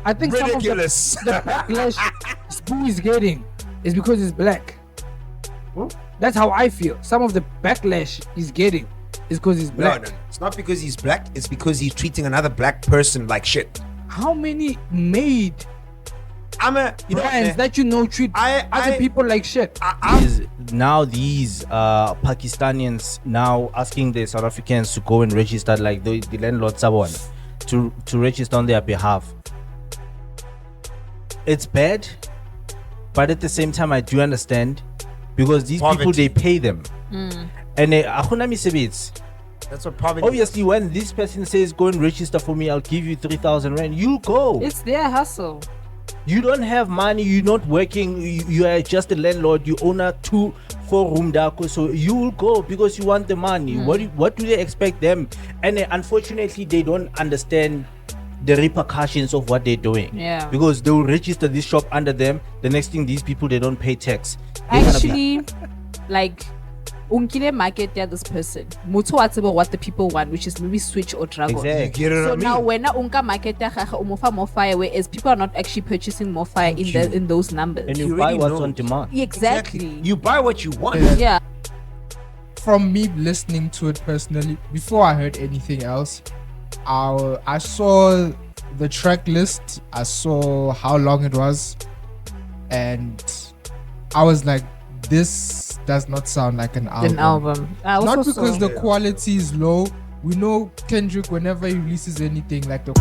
I think ridiculous. Some of the backlash Spoo is getting is because he's black. That's how I feel. Some of the backlash he's getting is because he's black. No, it's not because he's black. It's because he's treating another black person like shit. How many made brands that treat other people like shit? Now these Pakistanians now asking the South Africans to go and register, like the landlords to register on their behalf. It's bad, but at the same time I do understand, because these people, they pay them. And that's what poverty obviously is. When this person says go and register for me, I'll give you 3,000 rand, you go. It's their hustle. You don't have money, you're not working, you are just a landlord, you own a 2-4 room dako, so you will go because you want the money. What do they expect them? And unfortunately they don't understand the repercussions of what they're doing. Yeah. Because they will register this shop under them. The next thing, these people, they don't pay tax. Actually, like unkile market there this person. Mutu whatever what the people want, which is maybe switch or dragon. Exactly. So now when unka market there umofa more fire, whereas people are not actually purchasing more fire in those numbers. And you buy what's on demand. Exactly. You buy what you want. Yeah. From me listening to it personally, before I heard anything else, I saw the track list, I saw how long it was, and I was like, this does not sound like an album. Not because the quality is low. We know Kendrick, whenever he releases anything, like the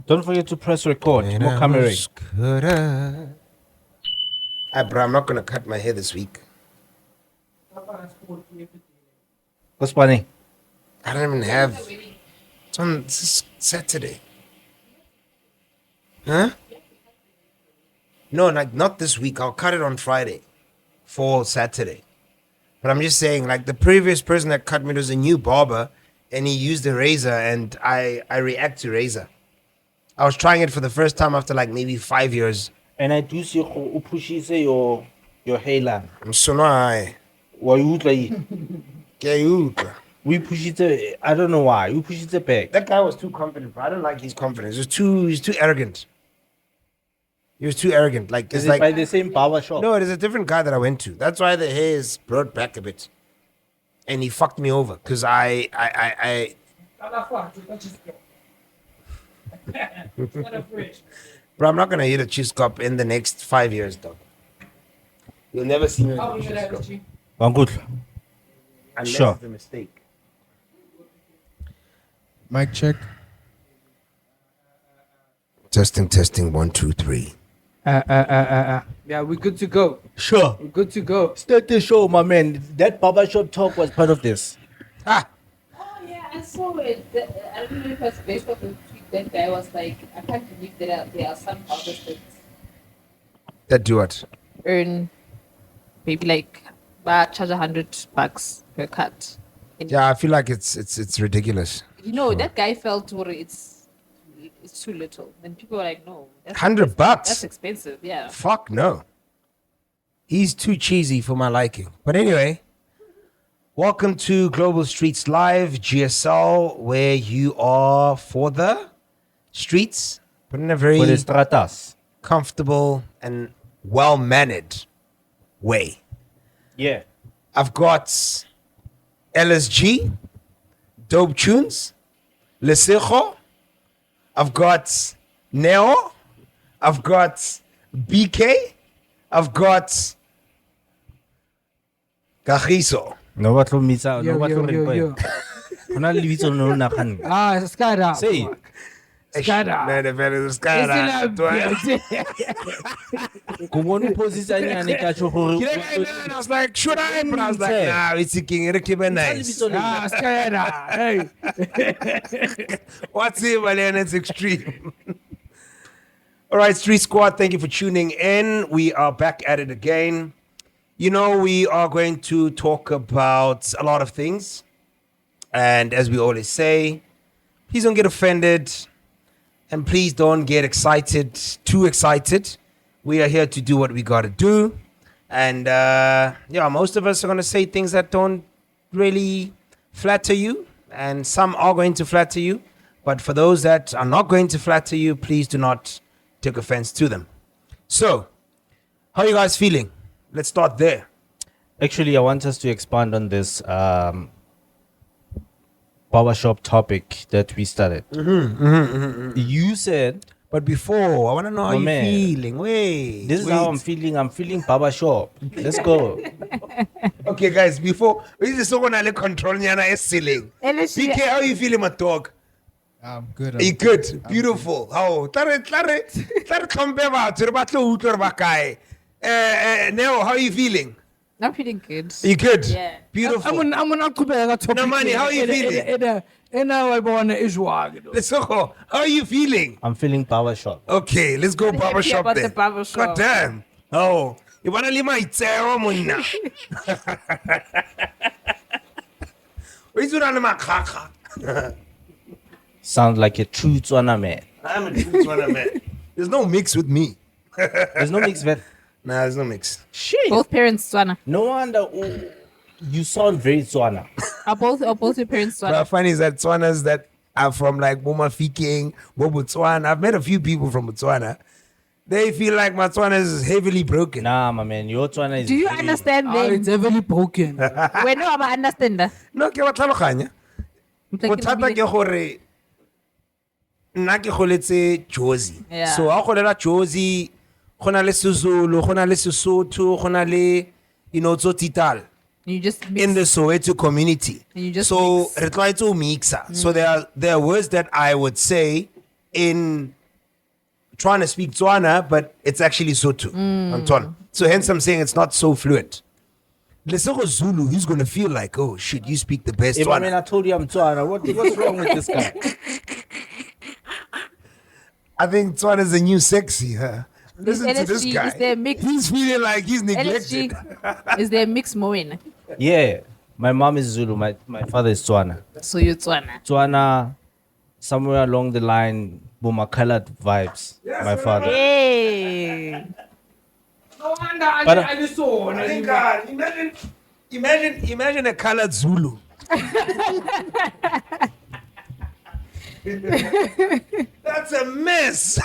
Don't forget to press record. More camera. Bro, I'm not gonna cut my hair this week. What's funny? I don't even have. It's on this Saturday. Huh? No, like not this week. I'll cut it on Friday for Saturday. But I'm just saying, like the previous person that cut me was a new barber, and he used a razor, and I react to razor. I was trying it for the first time after like maybe 5 years. And I do see you push your hairline. I'm so high. Why you like? We push it. I don't know why. We push it back. That guy was too confident, bro. I don't like his confidence. He's too arrogant. He was too arrogant. Like is it's it like by the same barber shop? No, it is a different guy that I went to. That's why the hair is brought back a bit. And he fucked me over because I Bro, I'm not gonna hit a cheese cup in the next 5 years, dog. You'll never see me with a cheese cup. Good. Unless Sure. it's a mistake. mic check. Testing, 1, 2, 3. Yeah, we're good to go. Sure. We're good to go. Start the show, my man. That barber shop talk was part of this. Oh yeah, I saw it. I don't know if it was based off the tweet. That guy was like, I can't believe that there are some barbers That do what? earn maybe like charge $100 per cut. And Yeah, I feel like it's ridiculous. that guy felt it's too little. And people were like, no, that's $100? That's expensive. Yeah. Fuck no. He's too cheesy for my liking. But anyway, welcome to Global Streetz Live, GSL, where you are for the streets, but in a very For the stratas. comfortable and well-mannered way. Yeah. I've got LSG, Dope Tunes, Lesejo. I've got Neo. I've got BK. I've got Kagiso. No what lo mitsa, no what lo Yo. request. Hona le bitso no nagan. Skada. Say. Skada. No, the fellow is Skada. Go on posisa nyane ka tso gore. I was like, should I? But I was like, nah, it's king. It'll keep it nice. Skada. Hey. What's it, man? It's extreme. All right, Street Squad, thank you for tuning in. We are back at it again. You know, we are going to talk about a lot of things. And as we always say, please don't get offended. And please don't get too excited. We are here to do what we got to do. And most of us are going to say things that don't really flatter you. And some are going to flatter you. But for those that are not going to flatter you, please do not take offense to them. So, how are you guys feeling? Let's start there. Actually, I want us to expand on this barbershop topic that we started. You said, But before, I want to know how you're man. feeling. Wait. this is how I'm feeling. I'm feeling barbershop. Let's go. Okay, guys, before, we just want to control Nyana is ceiling. LSG. BK, how are you feeling, my dog? I'm good. Are you good? Beautiful. How? Neo, how are you feeling? I'm feeling good. Are you good? Yeah. Beautiful. I'm gonna topic. No, Manny, how are you feeling? Let's go. How are you feeling? I'm feeling barbershop. Okay, let's go Happy barbershop about then. the barbershop. God damn. Oh, you wanna leave my tail, Mona? Where's my kaka? Sounds like a true Tswana man. I'm a true Tswana man. There's no mix with me. There's no mix vet. Nah, there's no mix. Shit. Both parents Tswana. No wonder. You sound very Tswana. Are both your parents But Tswana? funny is that Tswanas that are from like Bomafiking, Botswana. I've met a few people from Botswana. They feel like my Tswana is heavily broken. Nah, my man. Your Tswana is. Do you very- understand It's them? heavily broken. When no, I understand that. No, ke ba tlhaloganya. Bothata ke gore nna ke goletse Jozi. Yeah. So ha go lela Jozi, go na le Sezulu, go na le Sesotho, go na le Tsotital You just mix. in the Soweto community. You just So mix. re try to mixa. So there are words that I would say in trying to speak Tswana, but it's actually Sotho. Anton. So hence I'm saying it's not so fluent. Lesego Zulu, he's gonna feel like, oh shit, you speak the best Hey, my man, Tswana. I told you I'm Tswana. What's wrong with this guy? I think Tswana is the new sexy, huh? Listen to this LSG guy. is there mix. He's feeling like he's neglected. LSG is there mix Moen. Yeah. My mom is Zulu. My father is Tswana. So you're Tswana. Tswana, somewhere along the line, Buma colored vibes. My father. Hey. No wonder But, I saw. I think, imagine a colored Zulu. That's a mess.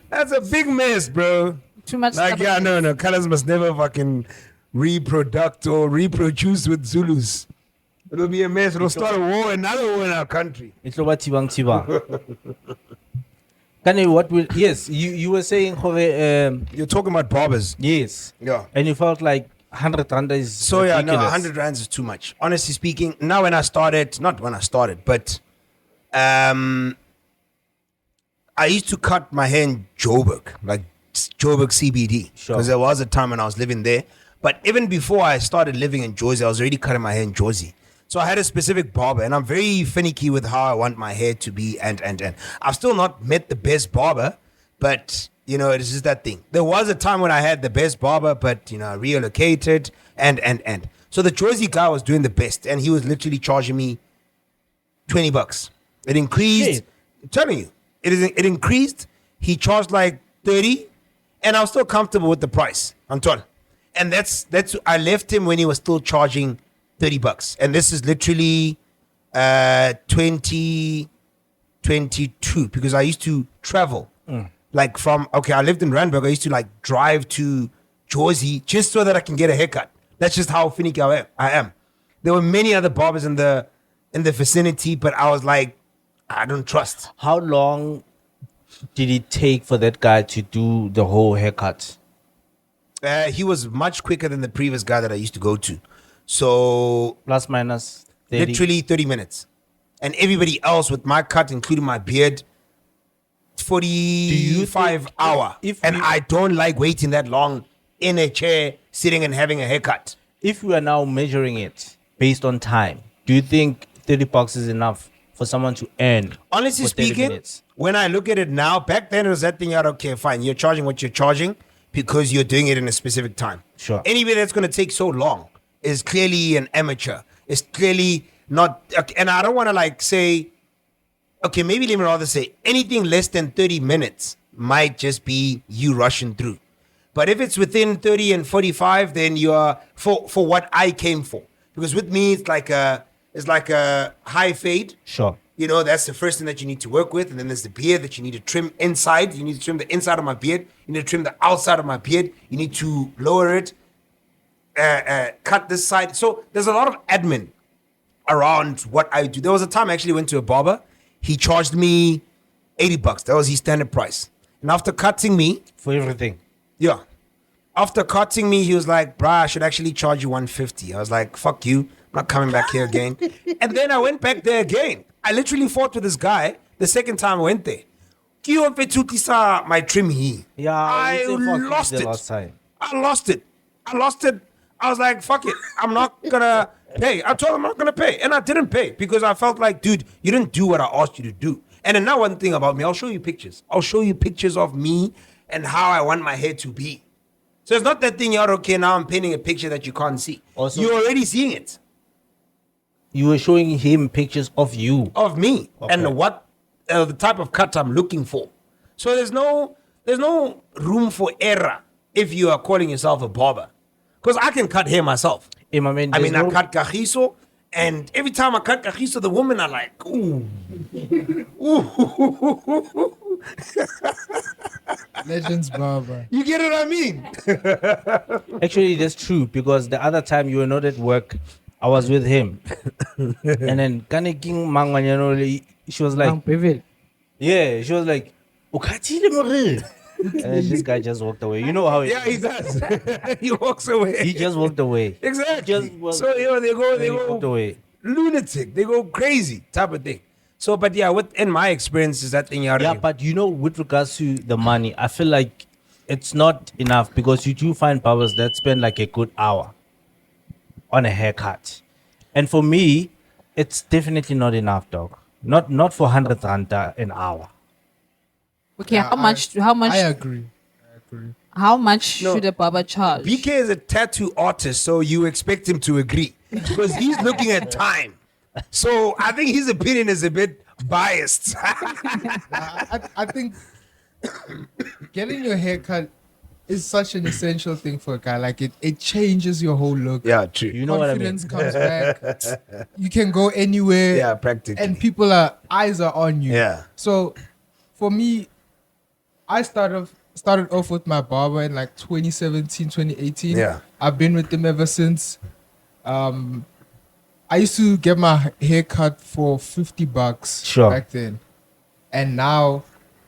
That's a big mess, bro. Too much. Like, stuff. no. Colors must never fucking reproduce with Zulus. It'll be a mess. It'll start a war, another war in our country. It's about Tibang Tibang. Kane, what will? Yes, you were saying, You're talking about barbers. yes, Yeah. and you felt like 100 rand is So yeah, no, ridiculous. 100 rands is too much. Honestly speaking, now when I started, not when I started, but I used to cut my hair in Joburg, like Joburg CBD, Sure. because there was a time when I was living there. But even before I started living in Jersey, I was already cutting my hair in Jersey. So I had a specific barber, and I'm very finicky with how I want my hair to be. And I've still not met the best barber, but it's just that thing. There was a time when I had the best barber, but I relocated and. So the Jersey guy was doing the best, and he was literally charging me $20. It increased. Shit. I'm telling you, it increased. He charged like 30, and I was still comfortable with the price, Anton. And that's I left him when he was still charging $30, and this is literally 2022, because I used to travel like I lived in Randburg. I used to like drive to Jersey just so that I can get a haircut. That's just how finicky I am. There were many other barbers in the vicinity, but I was like, I don't trust. How long did it take for that guy to do the whole haircut? He was much quicker than the previous guy that I used to go to. So Plus minus 30. literally 30 minutes. And everybody else with my cut, including my beard, 45 hour. And I don't like waiting that long in a chair, sitting and having a haircut. If we are now measuring it based on time, do you think $30 is enough for someone to earn? Honestly for 30 speaking, minutes? when I look at it now, back then it was that thing out, okay, fine, you're charging what you're charging because you're doing it in a specific time. Sure. Anybody that's going to take so long is clearly an amateur. It's clearly not. And I don't want to like say, okay, maybe let me rather say anything less than 30 minutes might just be you rushing through. But if it's within 30 and 45, then you are for what I came for. Because with me, it's like a high fade. Sure. You know, that's the first thing that you need to work with. And then there's the beard that you need to trim inside. You need to trim the inside of my beard. You need to trim the outside of my beard. You need to lower it, cut this side. So there's a lot of admin around what I do. There was a time I actually went to a barber. He charged me $80. That was his standard price. And after cutting me, For everything. yeah. After cutting me, he was like, bruh, I should actually charge you $150. I was like, fuck you. I'm not coming back here again. And then I went back there again. I literally fought with this guy the second time I went there. My trim here. Yeah, I you said fuck lost the it. last time. I lost it. I was like, fuck it. I'm not gonna pay. I told him I'm not gonna pay. And I didn't pay because I felt like, dude, you didn't do what I asked you to do. And then now one thing about me, I'll show you pictures. I'll show you pictures of me and how I want my hair to be. So it's not that thing you're okay, now I'm painting a picture that you can't see. Also- You're already seeing it. You were showing him pictures of you. Of me Okay. and what the type of cut I'm looking for. So there's no room for error if you are calling yourself a barber. Because I can cut hair myself. Hey, my man, I mean, there's I no- cut cajizo, and every time I cut cajizo, the women are like, ooh. Ooh. Legends barber. You get what I mean? Actually, that's true because the other time you were not at work, I was with him. And then Kane King Mangwanyano, she was like, yeah, she was like, "Ukatile more." And then this guy just walked away. You know how Yeah, he does. He walks away. he just walked away. Exactly. Just was- So, you know, they He walked go away. lunatic. They go crazy type of thing. So, but yeah, in my experience, is that thing you Yeah, but you know, with regards to the money, I feel like it's not enough because you do find barbers that spend like a good hour on a haircut. And for me, it's definitely not enough, dog. Not for 100 rand an hour. Okay, Yeah, I agree. how much should a barber charge? BK is a tattoo artist, so you expect him to agree because he's looking at time. So I think his opinion is a bit biased. I think getting your hair cut is such an essential thing for a guy. Like it changes your whole look. Yeah, true. You know what I mean? Confidence comes back. You can go anywhere. Yeah, practically. And eyes are on you. Yeah. So for me, I started off with my barber in like 2017, 2018. Yeah. I've been with him ever since. I used to get my hair cut for $50 Sure. back then. And now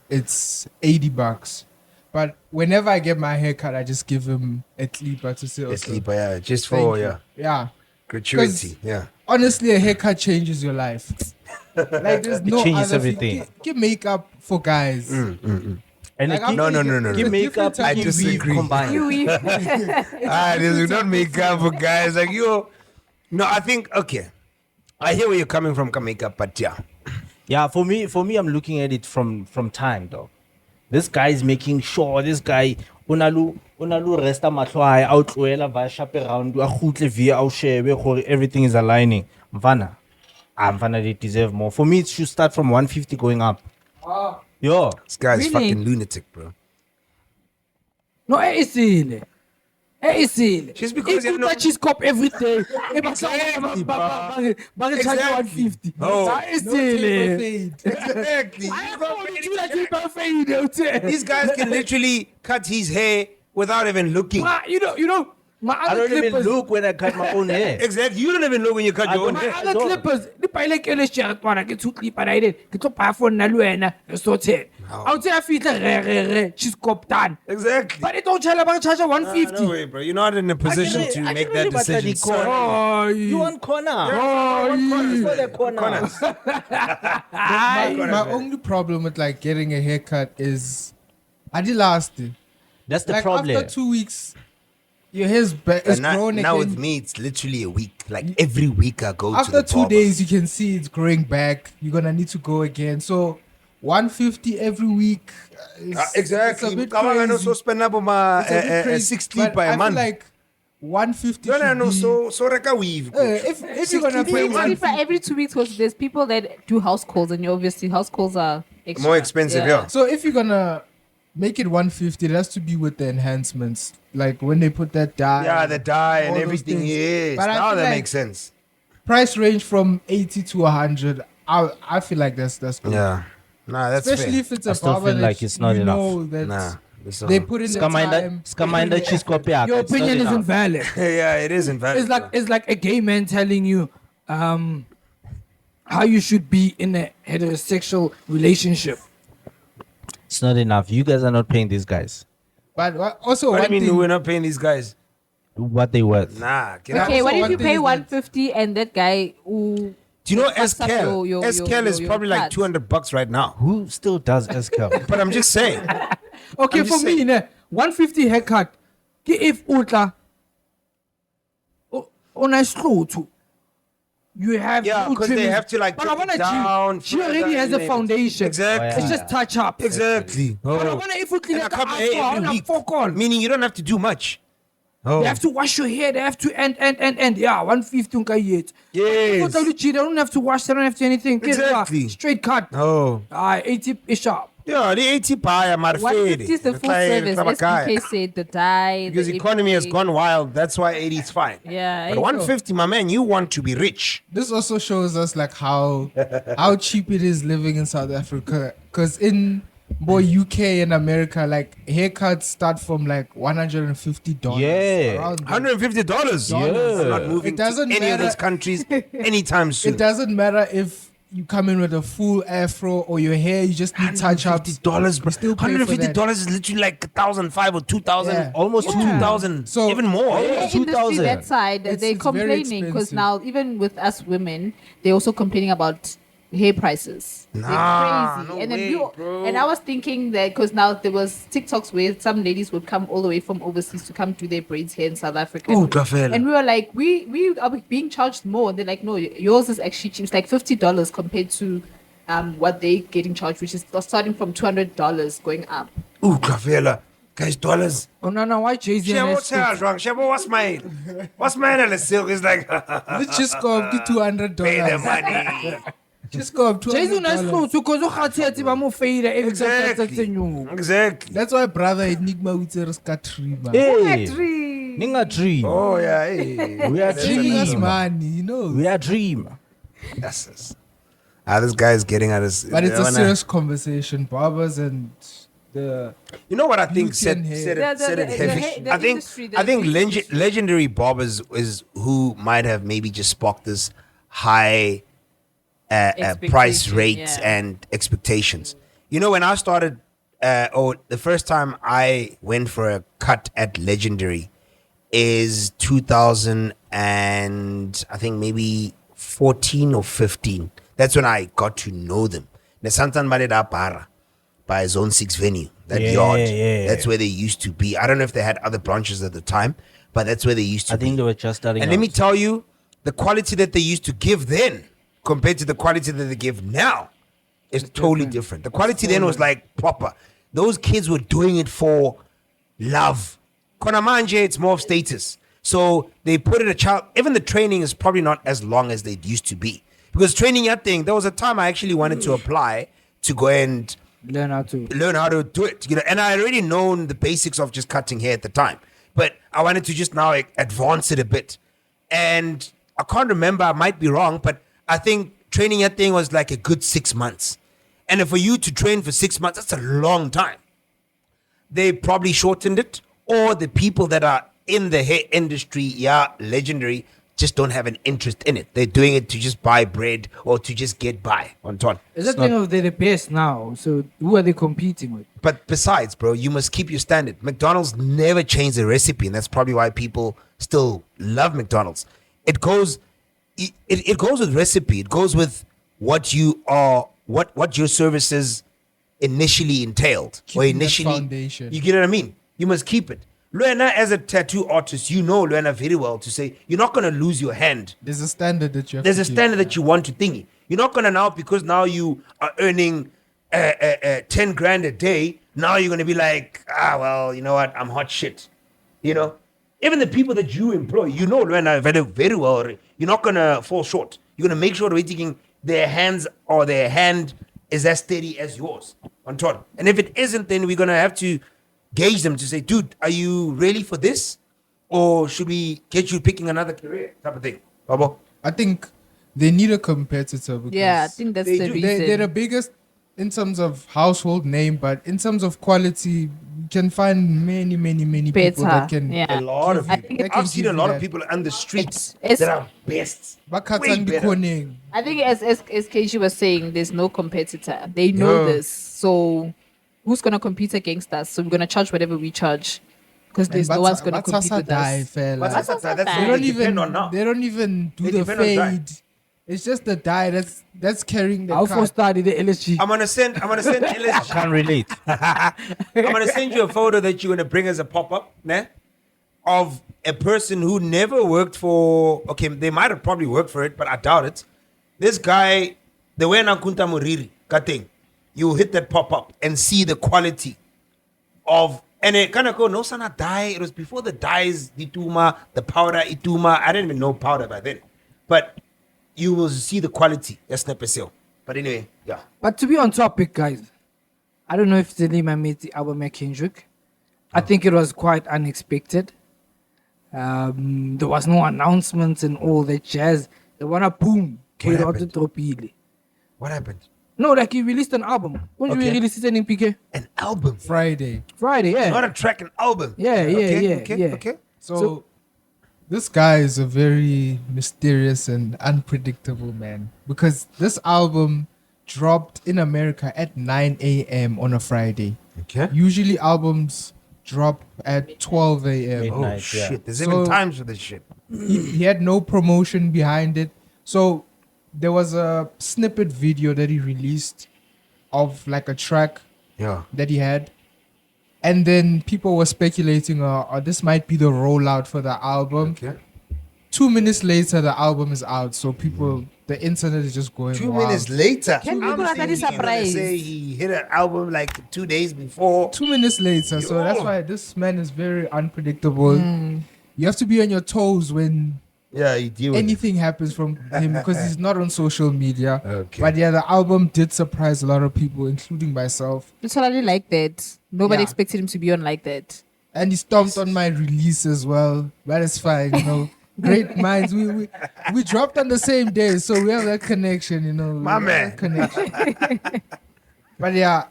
it's $80. But whenever I get my hair cut, I just give him a clipper to say, It's okay, sleeper, yeah, just thank for you. Yeah. gratuity. Yeah. Honestly, a haircut changes your life. Like there's no changes other everything. Get makeup for guys. And Like, I'm No, no, thinking- no, no, no. give makeup, Different give type of weave weave. combined. There's not makeup for guys like you. No, I think okay. I hear where you're coming from, makeup, but yeah. Yeah, for me, I'm looking at it from time, dog. This guy is making sure this guy unalu resta mahlo a hae a o tlohela va shape around a khutle via a o shebe gore everything is aligning. Mfana they deserve more. For me, it should start from 150 going up. Yo, This guy's Really? fucking lunatic, bro. No, it's silly. It's silly. Just because you you know- cheese cup every day. Exactly, Exactly. Exactly. 150. Oh. It's No silly. fade. Exactly. These guys can literally cut his hair without even looking. You know, my I other don't even clippers. look when I cut my own hair. Exactly. You don't even know when you cut I your own don't- hair. My other Don't. clippers, di paile ke le shirt wana ke two clipper na ide ke tlo pa for nna le wena re so ten. I would say I feel re she's cop done. Exactly. But it don't charge ba charge No 150. way, bro. You're not in a position to I make can that really battle decision. the corner. Oh, You want corner? For the corner. My only problem with like getting a haircut is I did last day. That's the Like problem. after 2 weeks, your hair's But it's now, grown now again. with me, it's literally a week. Like every week I go to After the 2 barber. days, you can see it's growing back. You're gonna need to go again. So 150 every week. Exactly. It's a bit Come on, I know, crazy. so spend up on my It's a bit crazy, 60 but by I a month. feel like 150 No, should no, be, so reka weave. if you're gonna pay Maybe 150, for every 2 weeks, because there's people that do house calls, and obviously house calls are extra. More expensive, yeah. so if you're gonna make it 150, it has to be with the enhancements, like when they put that dye. Yeah, the dye all and those everything. things. Yes, But I now feel that like makes sense. price range from 80 to 100. I feel like that's good. Yeah. Nah, that's Especially fair. if it's I a still barber feel like that it's not you enough. know that Nah. they put in the time. Skaminder cheese copy. Your opinion isn't valid. Yeah, it is invalid. It's like a gay man telling you how you should be in a heterosexual relationship. It's not enough. You guys are not paying these guys But also What do one you mean thing. we're not paying these guys? what they worth. Nah, get Yeah, out. Okay, also what if one you thing pay is that- 150 and that guy who Do you know fucks up SKL? your SKL is probably like cuts? $200 right now. Who still does SCAL? But I'm just saying. Okay, I'm for just me, saying. ne, 150 haircut. If utla on a slow too. You have Yeah, no because they trimmings. have to like But take I it wanna down. she already has a foundation. Exactly. It's just touch up. Exactly. But I Oh. wanna if And I come here every week. Meaning you don't have to do much. Oh. They have to wash your hair. They have to and yeah, 150 yet. Yes. They don't have to wash. They don't have to anything. Exactly. Straight cut. Oh. 80 is sharp. Yeah, the 80 pie, I'm 150 is the full service. SBK said the dye. Because the economy has everything. gone wild. That's why 80 is fine. Yeah. But 150, my man, you want to be rich. This also shows us like how cheap it is living in South Africa. Because in UK and America, like haircuts start from like $150. Yeah. around there. $150. Yeah. I'm not moving It doesn't to any of matter. those countries anytime soon. It doesn't matter if you come in with a full afro or your hair, you just need touch ups. $150, bro. still pay for that. $150 is literally like 1,500 or 2,000. Yeah. Almost Yeah. 2,000. So- even more. In the industry, 2,000. that side, It's they're very complaining because expensive. now, even with us women, they're also complaining about hair prices. Nah, they're crazy. no And then way, bro. and I was thinking that because now there was TikToks where some ladies would come all the way from overseas to come do their braids here in South Africa. Oh, Kafela. And we were like, we are being charged more. And they're like, no, yours is actually cheap. It's like $50 compared to what they're getting charged, which is starting from $200 going up. Ooh, Kafela. Guys, dollars. Oh no, why Jay-Z? Shabo, and what's wrong? Shabo, what's mine? What's mine on the silk? It's like, Let's just go up to $200. pay the money. Just go up Jay-Z nice $200. clothes because you can't see it. I'm more fade. Exactly. Exactly. That's why brother Enigma with a scattery. Hey, Dream. Ninga dream. Oh, yeah. Hey. We are Giving us dream. money, you know. We are dream. Yes. This guy is getting at us. But it's a serious conversation. Barbers and the You know what I think Beauty said and hair. said it The heavy. hair- the I think industry, the I think beauty industry. legendary barbers is who might have maybe just sparked this high price Expectation, rates yeah. and expectations. You know, when I started, the first time I went for a cut at Legendary is 2000 and I think maybe 14 or 15. That's when I got to know them. The Santan Mareda Para by Zone 6 venue, that Yeah, yard. yeah. That's where they used to be. I don't know if they had other branches at the time, but that's where they used to I be. think they were just starting. And let me out. tell you, the quality that they used to give then compared to the quality that they give now is totally different. The quality then was like proper. Those kids were doing it for love. Konamanje, it's more of status. So they put it a child, even the training is probably not as long as they used to be. Because training that thing, there was a time I actually wanted to apply to go and Learn how to. learn how to do it, and I already known the basics of just cutting hair at the time, but I wanted to just now advance it a bit. And I can't remember, I might be wrong, but I think training that thing was like a good 6 months. And for you to train for 6 months, that's a long time. They probably shortened it, or the people that are in the hair industry, legendary, just don't have an interest in it. They're doing it to just buy bread or to just get by on top. Is that thing of they're the best now? So who are they competing with? But besides, bro, you must keep your standard. McDonald's never changed the recipe, and that's probably why people still love McDonald's. It goes with recipe. It goes with what you are, what your services initially entailed, or Keeping that initially. foundation. You get what I mean? You must keep it. Luena, as a tattoo artist, you know Luena very well to say you're not gonna lose your hand. there's a standard that you have There's to a keep. standard that you want to thingy. You're not gonna now, because now you are earning 10 grand a day, now you're going to be like, well, you know what? I'm hot shit. You know? Even the people that you employ, you know, very, very well, you're not going to fall short. You're going to make sure their hands or their hand is as steady as yours on top. And if it isn't, then we're going to have to gauge them to say, dude, are you ready for this? Or should we get you picking another career type of thing? Babo? I think they need a competitor because Yeah, I think that's They the do. reason. they're the biggest in terms of household name, but in terms of quality, you can find many people Better, that can. yeah. A lot of I people. think it's- I've seen a give lot you of that. people on the streets It's- that are best. Way Bakatang better. Koning. I think as KG was saying, there's no competitor. They know Yeah. this. So who's gonna compete against us? So we're gonna charge whatever we charge. Because there's no one's gonna compete with us. But That's that's also what bad. They it don't depend even. on now. They don't even do They the depend on dye. fade. It's just the dye that's carrying the I'll car. study the LSG. I'm gonna send LSG. Can't relate. I'm gonna send you a photo that you're gonna bring as a pop-up, né? Of a person who never worked for. Okay, they might have probably worked for it, but I doubt it. This guy, the way Nakunta Muriri, Kating, you hit that pop-up and see the quality of, and it kind of go no sana dye. It was before the dyes, ituma, the powder ituma. I didn't even know powder by then, but you will see the quality. That's not sale. But anyway, yeah. But to be on topic, guys, I don't know if Zelima made the album at Kendrick. I think it was quite unexpected. There was no announcements and all that jazz. The one up, boom, came out the happened? tropile. What happened? No, like he released an album. When did Okay. we release it in PK? An album. Friday. Friday, yeah. Not a track, an album. Yeah, yeah, okay, yeah, okay, yeah. okay. So, this guy is a very mysterious and unpredictable man because this album dropped in America at 9 a.m. on a Friday. Okay. Usually albums drop at 12 a.m. Midnight. Oh Nice, shit! yeah. There's even So- times for this shit. He had no promotion behind it. So there was a snippet video that he released of like a track Yeah. that he had. And then people were speculating, this might be the rollout for the album. Okay. 2 minutes later, the album is out. So people, the internet is just going 2 wild. minutes later, Can I'm people are thinking very you're gonna surprised. say he hit an album like 2 days before. 2 minutes later. So Yo. that's why this man is very unpredictable. You have to be on your toes when Yeah, he deal with anything happens from him because he's not on social media. Okay. But yeah, the album did surprise a lot of people, including myself. It's already like that. Nobody Yeah. expected him to be on like that. And he stomped on my release as well. But it's fine, you know. Great minds. We dropped on the same day, so we have that connection, you know. My We have man. that connection. But yeah,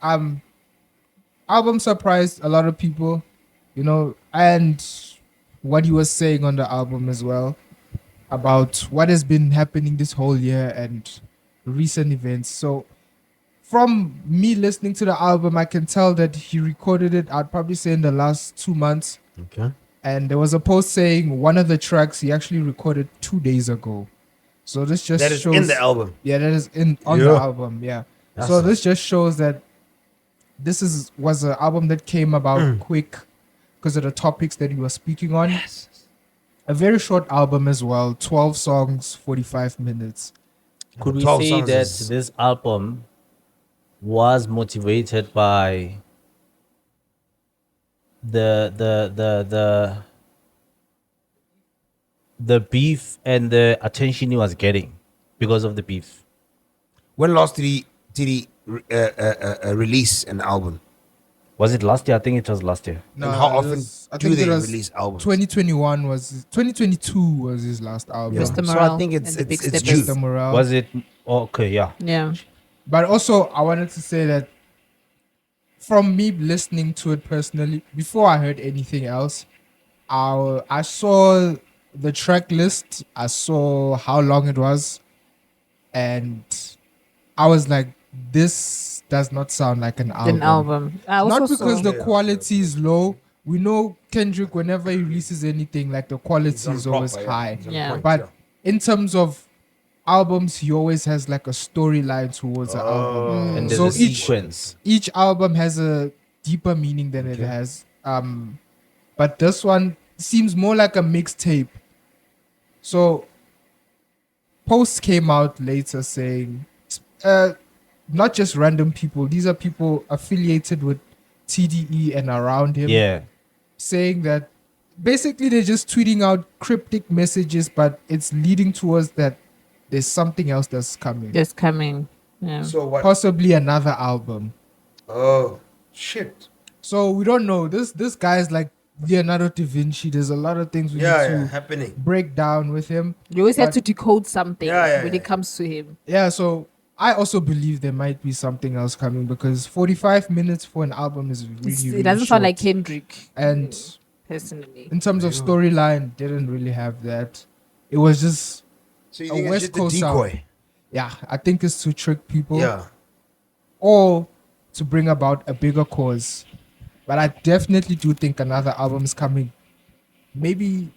album surprised a lot of people, you know, and what he was saying on the album as well about what has been happening this whole year and recent events. So from me listening to the album, I can tell that he recorded it, I'd probably say in the last 2 months. Okay. And there was a post saying one of the tracks he actually recorded 2 days ago. So this just That is shows in the album. Yeah, that is on the Yeah. album. Yeah. That's So it. this just shows that this was an album that came about quick because of the topics that he was speaking on. A very short album as well, 12 songs, 45 minutes. Could we 12 say songs that is- this album was motivated by the beef and the attention he was getting because of the beef? When last did he release an album? Was it last year? I think it was last year. And how it often was- I do think they it was release albums? 2022 was his last album. Yeah. Mr. So Morale I think it's and the Big it's Steppers. due. Mr. Morale. Was it? Okay, yeah. Yeah. But also, I wanted to say that from me listening to it personally, before I heard anything else, I saw the track list, I saw how long it was, and I was like, this does not sound like an album. An album. I also Not because saw- the quality is low. We know Kendrick, whenever he releases anything, like the quality is always high. Yeah. But in terms of albums, he always has like a storyline towards the album. And there's So a each- sequence. Each album has a deeper meaning than it has. But this one seems more like a mixtape. So posts came out later saying not just random people. These are people affiliated with TDE and around him. Yeah. Saying that basically they're just tweeting out cryptic messages, but it's leading towards that there's something else that's coming. Just coming. Yeah. So what? Possibly another album. Oh shit. So we don't know. This guy is like Leonardo da Vinci. There's a lot of things we need to happening. break down with him. You always have But- to decode something when yeah. it comes to him. Yeah, so I also believe there might be something else coming because 45 minutes for an album is really, really It doesn't sound like short. Kendrick, And personally. in terms of storyline, didn't really have that. It was just, So you A think it's West just a Coast decoy? yeah, I think it's to trick people Yeah. or to bring about a bigger cause. But I definitely do think another album is coming. Maybe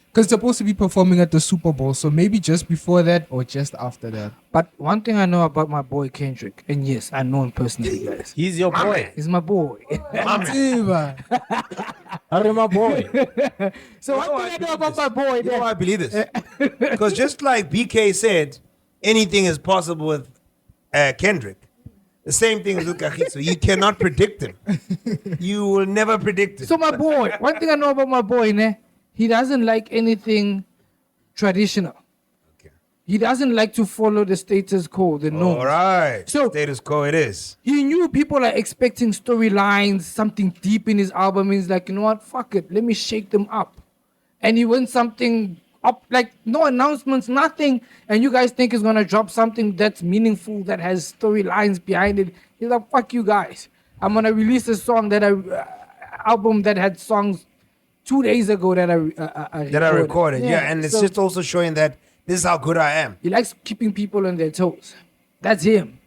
because it's supposed to be performing at the Super Bowl, so maybe just before that or just after that. But one thing I know about my boy Kendrick, and yes, I know him personally, guys. He's your boy. He's my boy. Diva. Hurry, my boy. So one thing I know about my boy, You know why I believe this? Because just like BK said, anything is possible with Kendrick. The same thing with Lukahiso. You cannot predict him. You will never predict it. so my boy, one thing I know about my boy, ne, he doesn't like anything traditional. Okay. He doesn't like to follow the status quo, the norms. All right. So- Status quo it is. He knew people are expecting storylines, something deep in his album. He's like, you know what? Fuck it. Let me shake them up. And he went something up, like no announcements, nothing. And you guys think he's going to drop something that's meaningful, that has storylines behind it. He's like, fuck you guys. I'm going to release a song album that had songs 2 days ago that I recorded. Yeah, and it's so just also showing that this is how good I am. he likes keeping people on their toes. That's him.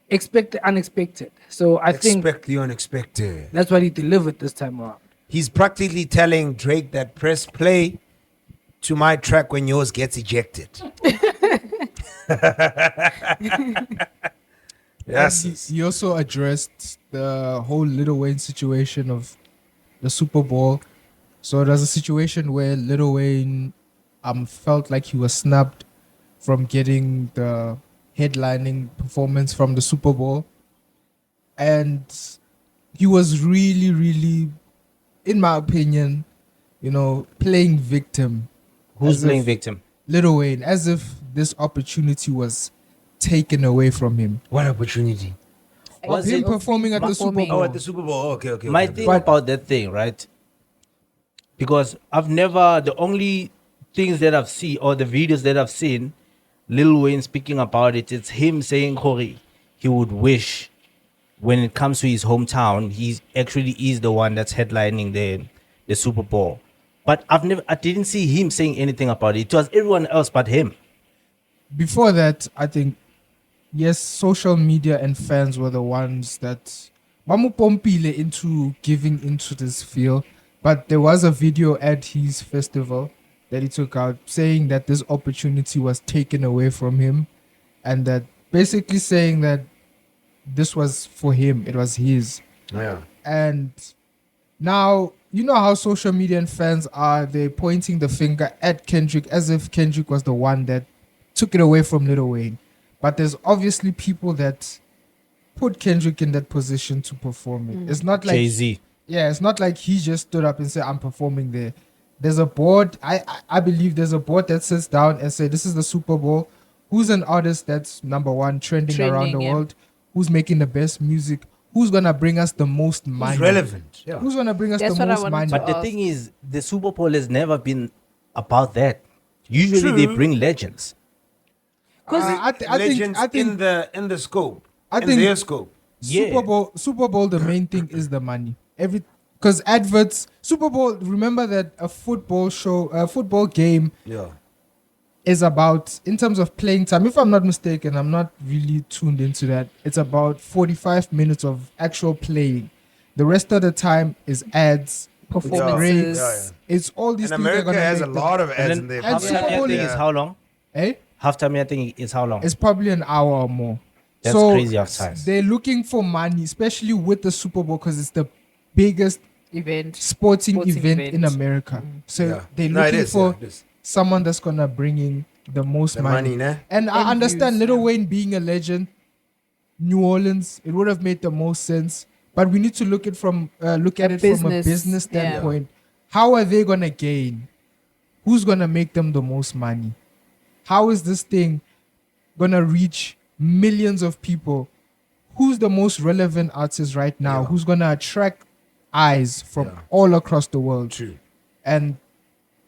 Expect the unexpected. So I think Expect the unexpected. that's what he delivered this time around. He's practically telling Drake that press play to my track when yours gets ejected. Yes. He also addressed the whole Lil Wayne situation of the Super Bowl. So there's a situation where Lil Wayne felt like he was snubbed from getting the headlining performance from the Super Bowl. And he was really, really, in my opinion, playing victim. Who's As playing if- victim? Lil Wayne, as if this opportunity was taken away from him. What opportunity? Was Him it- performing at the Super performing. Bowl. Oh, at the Super Bowl. Okay. My okay. thing about that thing, right? Because the only things that I've seen or the videos that I've seen, Lil Wayne speaking about it, it's him saying, Corey, he would wish when it comes to his hometown, he actually is the one that's headlining the Super Bowl. But I didn't see him saying anything about it. It was everyone else but him. Before that, I think, yes, social media and fans were the ones that mamupompile into giving into this feel. But there was a video at his festival that he took out saying that this opportunity was taken away from him, and that basically saying that this was for him, it was his. Yeah. And now, you know how social media and fans are, they're pointing the finger at Kendrick as if Kendrick was the one that took it away from Lil Wayne. But there's obviously people that put Kendrick in that position to perform it. It's not like Jay-Z. yeah, it's not like he just stood up and said, I'm performing there. There's a board. I believe there's a board that sits down and say, this is the Super Bowl. Who's an artist that's number one trending around the yeah. world? Who's making the best music? Who's gonna bring us the most money? It's relevant. Yeah. Who's gonna bring us That's the what I most wanted money? to But the ask. thing is, the Super Bowl has never been about that. Usually they bring legends. I Legends think in the scope. I in think- their scope. Yeah. Super Bowl, the main thing is the money. Because adverts, Super Bowl. Remember that a football game Yeah. is about, in terms of playing time, if I'm not mistaken, I'm not really tuned into that. It's about 45 minutes of actual playing. The rest of the time is ads, Performances. Yeah. it's all these And things that are America gonna has a make the- lot of And ads then in there. And Super halftime, I Bowl think is- is how long? Eh? Halftime, I think is how long? It's probably an hour or more. That's crazy outside. They're looking for money, especially with the Super Bowl, because it's the biggest Event. sporting event in event. America. So Yeah. they're No, it looking is, for yeah, it is. someone that's gonna bring in the most The money. money, nah? And I And understand views, Lil yeah. Wayne being a legend. New Orleans, it would have made the most sense. But we need to look at it from a business standpoint. How are they gonna gain? Who's gonna make them the most money? How is this thing gonna reach millions of people? Who's the most relevant artist right now? Who's gonna attract eyes from all across the world? True. And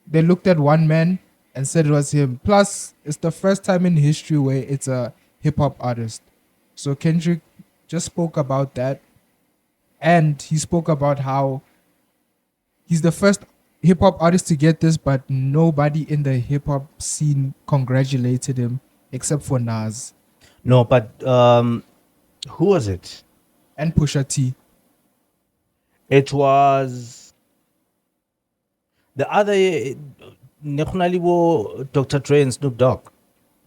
they looked at one man and said it was him. Plus, it's the first time in history where it's a hip hop artist. So Kendrick just spoke about that. And he spoke about how he's the first hip hop artist to get this, but nobody in the hip hop scene congratulated him except for Nas No, but who was it? and Pusha T. It was the other Dr. Dre and Snoop Dogg.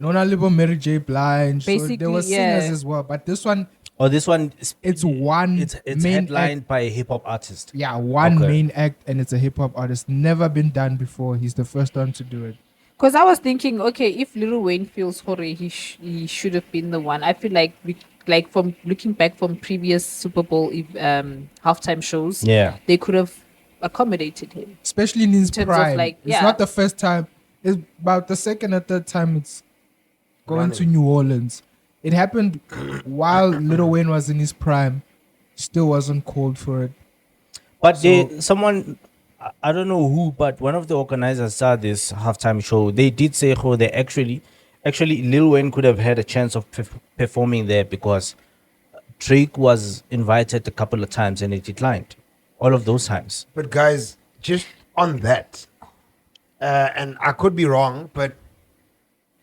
Nona Libo, Mary J. Blige. So Basically, there were singers as well. But this one, Or this one, it's one it's main headlined act. by a hip hop artist. Yeah, one Okay. main act, and it's a hip hop artist. Never been done before. He's the first one to do it. Because I was thinking, okay, if Lil Wayne feels sorry, he should have been the one. I feel like from looking back from previous Super Bowl halftime shows, Yeah. they could have accommodated him. Especially in his terms of, prime. like, It's yeah. not the first time. It's about the second or third time it's going to New Orleans. It happened while Lil Wayne was in his prime. Still wasn't called for it. But someone, I don't know who, but one of the organizers saw this halftime show. They did say, oh, they actually Lil Wayne could have had a chance of performing there because Drake was invited a couple of times and it declined. All of those times. But guys, just on that, and I could be wrong, but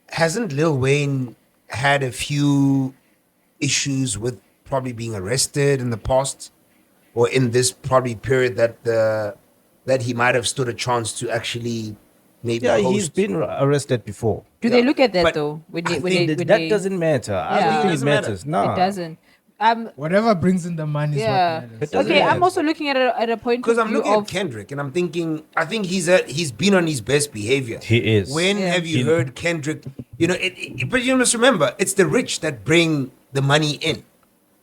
hasn't Lil Wayne had a few issues with probably being arrested in the past, or in this probably period that he might have stood a chance to actually maybe Yeah, host? he's been arrested before. Do they look at that But though? When I they, when think they, when That they, doesn't matter. I Yeah. don't It think it doesn't matter. matters. No. It doesn't. Whatever brings in the money is Yeah. what matters. It doesn't Okay, I'm matter. also looking at a point Because of I'm view looking of at Kendrick and I'm thinking, I think he's been on his best behavior. He is. When Yeah. have you heard Kendrick? You know, but you must remember, it's the rich that bring the money in.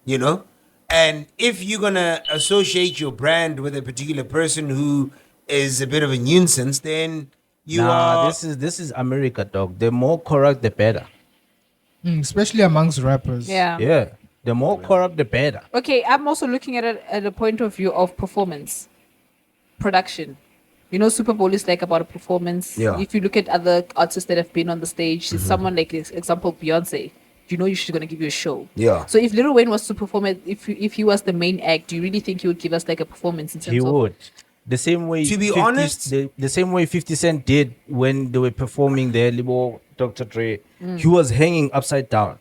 You know, and if you're gonna associate your brand with a particular person who is a bit of a nuisance, then you are. This is America, dog. The more corrupt, the better. Especially amongst rappers. Yeah. The more corrupt, the better. Okay, I'm also looking at it at a point of view of performance, production. You know, Super Bowl is like about a performance. Yeah. If you look at other artists that have been on the stage, someone like, example, Beyonce, you know she's going to give you a show. Yeah. So if Lil Wayne was to perform it, if he was the main act, do you really think he would give us like a performance in terms He of... would. The same way. To be honest- the same way 50 Cent did when they were performing their Libo Dr. Dre. He was hanging upside down,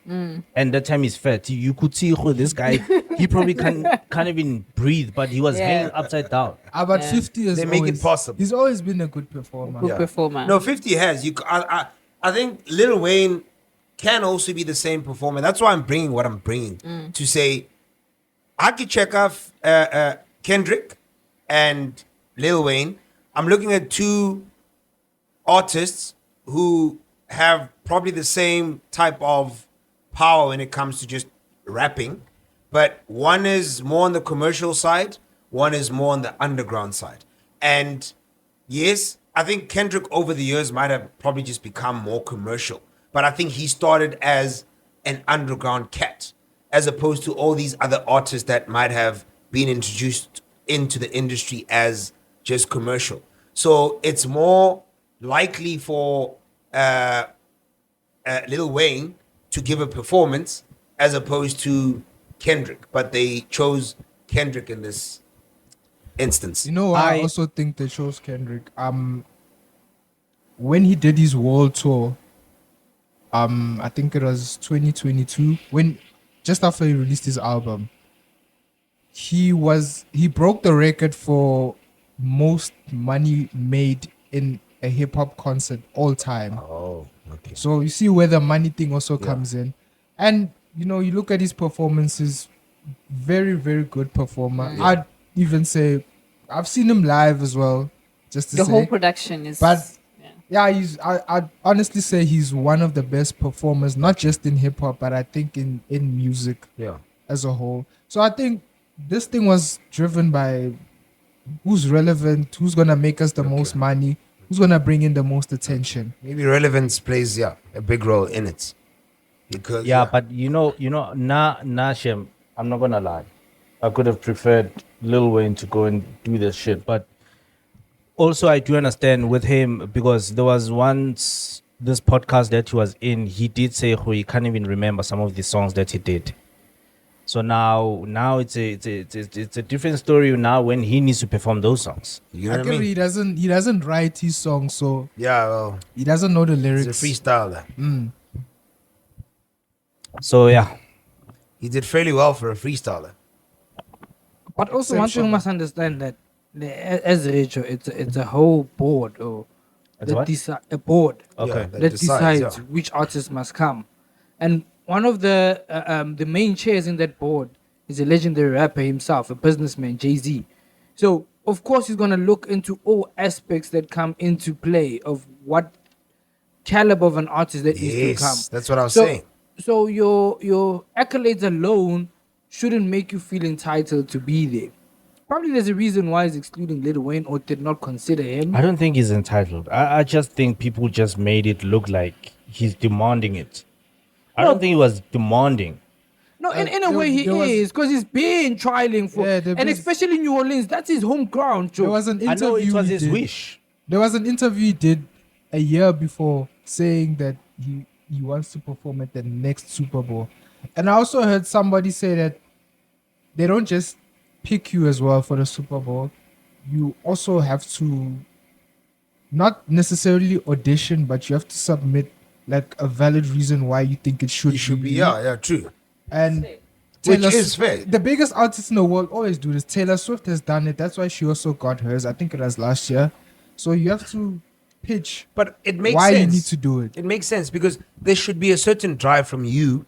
and that time he's fat. You could see this guy. He probably can't even breathe, but he was Yeah. hanging upside down. About Yeah. 50 years They make it possible. He's always been a good performer. Good performer. No, 50 has. I think Lil Wayne can also be the same performer. That's why I'm bringing what I'm bringing to say I could check off Kendrick and Lil Wayne. I'm looking at two artists who have probably the same type of power when it comes to just rapping, but one is more on the commercial side, one is more on the underground side. And yes, I think Kendrick over the years might have probably just become more commercial, but I think he started as an underground cat, as opposed to all these other artists that might have been introduced into the industry as just commercial. So it's more likely for Lil Wayne to give a performance as opposed to Kendrick, but they chose Kendrick in this instance. You know, I also think they chose Kendrick. When he did his world tour, I think it was 2022, when just after he released his album, he broke the record for most money made in a hip hop concert all time. Oh, okay. So you see where the money thing also comes in. And you know, you look at his performances, very, very good performer. Yeah. I'd even say I've seen him live as well. Just to the say. whole production is... But Yeah, I'd honestly say he's one of the best performers, not just in hip hop, but I think in music Yeah. as a whole. So I think this thing was driven by who's relevant, who's gonna make us the most money, who's gonna bring in the most attention. Maybe relevance plays a big role in it. Because but nah, Shem, I'm not gonna lie. I could have preferred Lil Wayne to go and do this shit, but also I do understand with him because there was once this podcast that he was in, he did say he can't even remember some of the songs that he did. So now it's a different story now when he needs to perform those songs. you know what I mean? He doesn't write his songs, so Yeah, well, he doesn't know the he's lyrics. a freestyler. So yeah. He did fairly well for a freestyler. But also one thing you must understand that as Rachel, it's a whole board or It's what? a board Okay. Yeah, that decides which artist must come. And one of the main chairs in that board is a legendary rapper himself, a businessman, Jay-Z. So of course he's gonna look into all aspects that come into play of what caliber of an artist that needs to come. Yes, that's what I was saying. So your accolades alone shouldn't make you feel entitled to be there. Probably there's a reason why he's excluding Lil Wayne or did not consider him. I don't think he's entitled. I just think people just made it look like he's demanding it. I don't think he was demanding. No, in a way he there was- is, because he's been trialing for, Yeah, there and was- especially New Orleans, that's his home ground, Joe. There was an I interview know it was he his did. wish. There was an interview he did a year before saying that he wants to perform at the next Super Bowl. And I also heard somebody say that they don't just pick you as well for the Super Bowl. You also have to not necessarily audition, but you have to submit like a valid reason why you think it should He should be, you. yeah, true. And Which Taylor is fair. The biggest artists in the world always do this. Taylor Swift has done it. That's why she also got hers. I think it was last year. So you have to pitch But it makes why sense. you need to do it. It makes sense because there should be a certain drive from you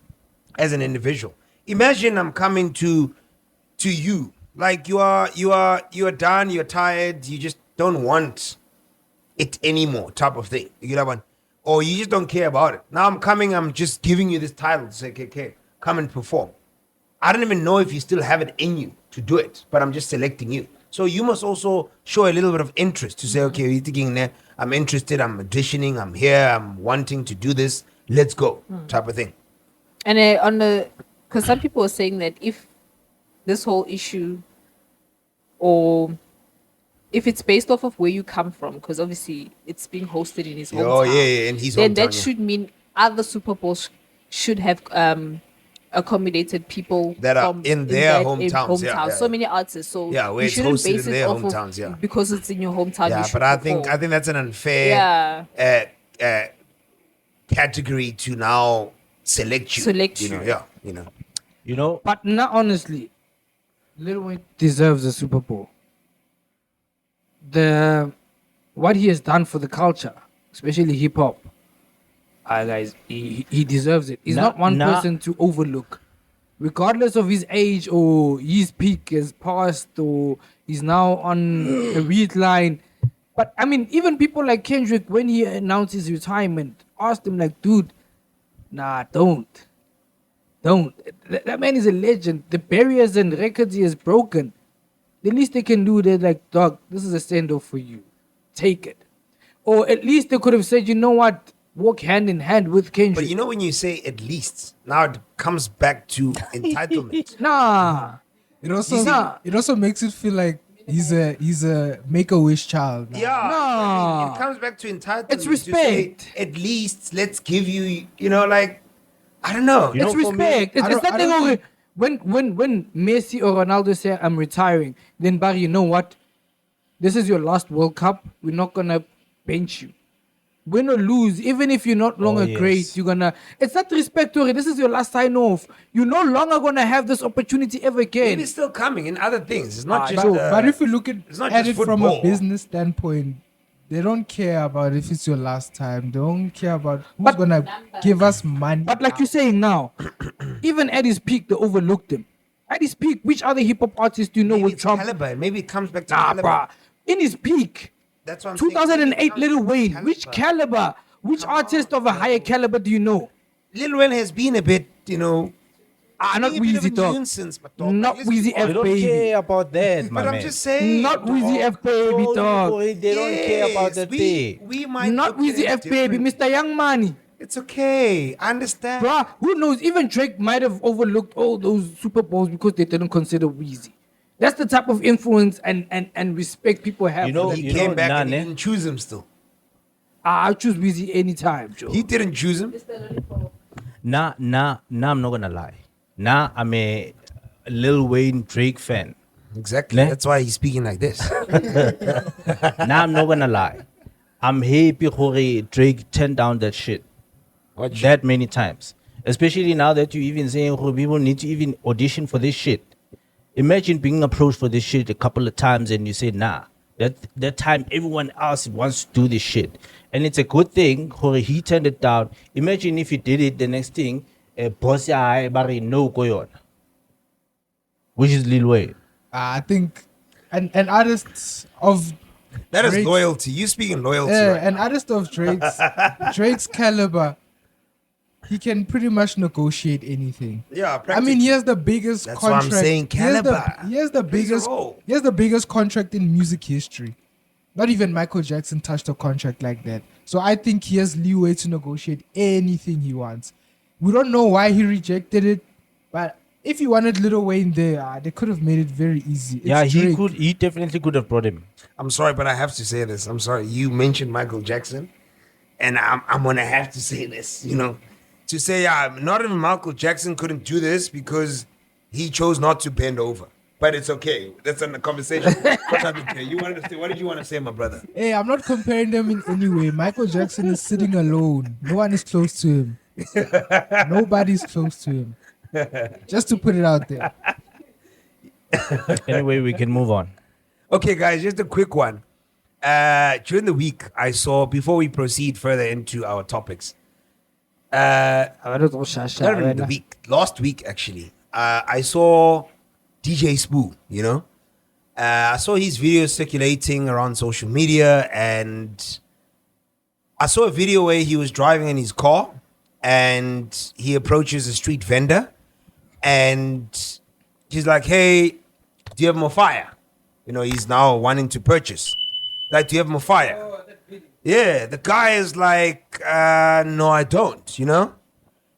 as an individual. Imagine I'm coming to you. Like you are done, you're tired, you just don't want it anymore, type of thing. You get that one? Or you just don't care about it. Now I'm coming, I'm just giving you this title to say, okay, come and perform. I don't even know if you still have it in you to do it, but I'm just selecting you. So you must also show a little bit of interest to say, okay, you're thinking there, I'm interested, I'm auditioning, I'm here, I'm wanting to do this, let's go, type of thing. And because some people are saying that if this whole issue, or if it's based off of where you come from, because obviously it's being hosted in his hometown. Oh, yeah, and he's then hometown, that yeah. should mean other Super Bowls should have accommodated people That are from in their that hometowns, yeah. So many artists. So Yeah, where you it's shouldn't hosted base in it their off hometowns, of yeah. because it's in your hometown. Yeah, you but I should think perform. that's an unfair category to now select you. Select you. you. Know, yeah, you know. You know, But not honestly, Lil Wayne deserves a Super Bowl. What he has done for the culture, especially hip hop, guys, he deserves it. He's not one person to overlook, regardless of his age or his peak has passed or he's now on a read line. But I mean, even people like Kendrick, when he announced his retirement, asked him like, "Dude, nah, don't." That man is a legend. The barriers and records he has broken. The least they can do, they're like, "Dog, this is a send-off for you. Take it." Or at least they could have said, "You know what? Walk hand in hand with Kendrick." But you know when you say at least, now it comes back to entitlement. Nah. It also makes it feel like he's a Make-A-Wish child. Yeah, No. I mean, it comes back to entitlement. It's to say, respect. at least let's give you, like, I don't know. It's for me, respect. I It's don't- that I thing don't over. think- When Messi or Ronaldo say, "I'm retiring," then Barry, you know what? This is your last World Cup. We're not gonna bench you. Win or lose, even if you're not longer yes. great, you're gonna. It's not respectory. This is your last sign off. You're no longer gonna have this opportunity ever again. it's still coming in other things. It's not just. But if you look it's not at just it from football. a business standpoint, they don't care about if it's your last time. They don't care about who's But- gonna give us money. But like you're saying now, even at his peak, they overlooked him. At his peak, which other hip hop artist do you know maybe would it's trump? caliber. Maybe it comes back to Nah, caliber. bruh. In his peak, That's what I'm saying. 2008 Lil Wayne. Which caliber? Which artist of a higher caliber do you know? Lil Wayne has been a bit, Not being a bit Weezy of a dog. nuisance, but dog, Not listen, Weezy They F don't baby. care about that, my But I'm man. just saying. Not Weezy dog. F baby dog. They don't care about that thing. We might Not look at Weezy it F baby, different. Mr. Young Money. It's okay. I understand. Bruh, who knows? Even Drake might have overlooked all those Super Bowls because they didn't consider Weezy. That's the type of influence and respect people have. You know- for He them. came back and he Nane. didn't choose him still. I'll choose Weezy anytime, Joe. He didn't choose him. Nah, I'm not gonna lie. Nah, I'm a Lil Wayne Drake fan. Exactly. Ne? That's why he's speaking like this. Nah, I'm not gonna lie. I'm happy Hori Drake turned down that shit that many times. Especially now that you even saying people need to even audition for this shit. Imagine being approached for this shit a couple of times and you say nah. That time everyone else wants to do this shit. And it's a good thing Hori he turned it down. Imagine if he did it the next thing, boss bari no koyon. Which is Lil Wayne. I think an artist of That is Drake's- loyalty. You speaking loyalty, Yeah, right? an artist of Drake's caliber, he can pretty much negotiate anything. Yeah, I mean, he has the biggest That's what I'm contract. saying, caliber. He has the Plays a biggest. role. He has the biggest contract in music history. Not even Michael Jackson touched a contract like that. So I think he has leeway to negotiate anything he wants. We don't know why he rejected it, but if he wanted Lil Wayne there, they could have made it very easy. It's Yeah, he Drake. could. He definitely could have brought him. I'm sorry, but I have to say this. I'm sorry. You mentioned Michael Jackson, and I'm gonna have to say this. To say not even Michael Jackson couldn't do this because he chose not to bend over. But it's okay. That's in the conversation. You wanted to say, what did you want to say, my brother? Hey, I'm not comparing them in any way. Michael Jackson is sitting alone. No one is close to him. Nobody's close to him. Just to put it out there. Anyway, we can move on. Okay, guys, just a quick one. During the week, I saw, before we proceed further into our topics, not even the week, last week actually, I saw DJ Spoo, I saw his videos circulating around social media, and I saw a video where he was driving in his car and he approaches a street vendor and he's like, hey, do you have more fire? He's now wanting to purchase. Like, do you have more fire? Yeah, the guy is like, no, I don't,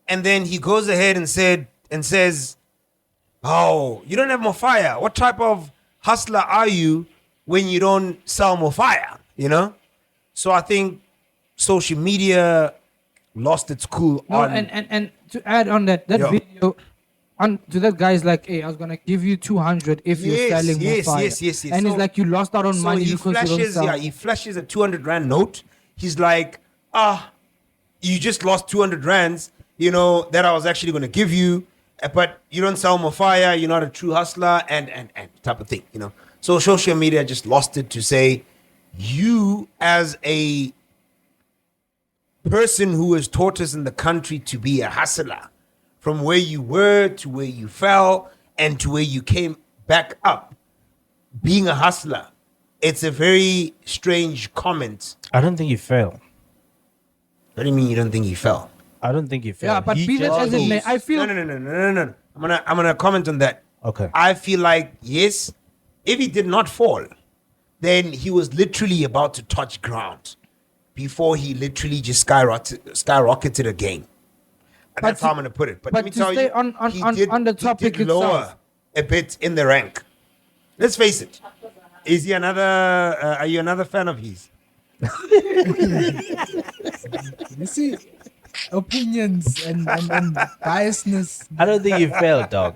And then he goes ahead and says, oh, you don't have more fire. What type of hustler are you when you don't sell more fire? So I think social media lost its cool No, on. and to add on that Yo. video, to that guy's like, hey, I was gonna give you 200 if you're Yes, selling more yes, fire. yes. And it's So- like you lost out on So money he because you don't flashes, sell. he flashes a 200 rand note. He's like, you just lost 200 rands, that I was actually going to give you, but you don't sell more fire. You're not a true hustler and type of thing, So social media just lost it to say, you as a person who has taught us in the country to be a hustler, from where you were to where you fell and to where you came back up, being a hustler. It's a very strange comment. I don't think he fell. What do you mean you don't think he fell? I don't think he fell. Yeah, but He be that just as it may, goes- I feel No. I'm gonna comment on that. Okay. I feel like, yes, if he did not fall, then he was literally about to touch ground before he literally just skyrocketed again. And that's how I'm gonna put it. But let but me to tell stay you, on the topic he did lower itself. a bit in the rank. Let's face it. Is he another? Are you another fan of his? You see, opinions and biasness. I don't think he fell, dog.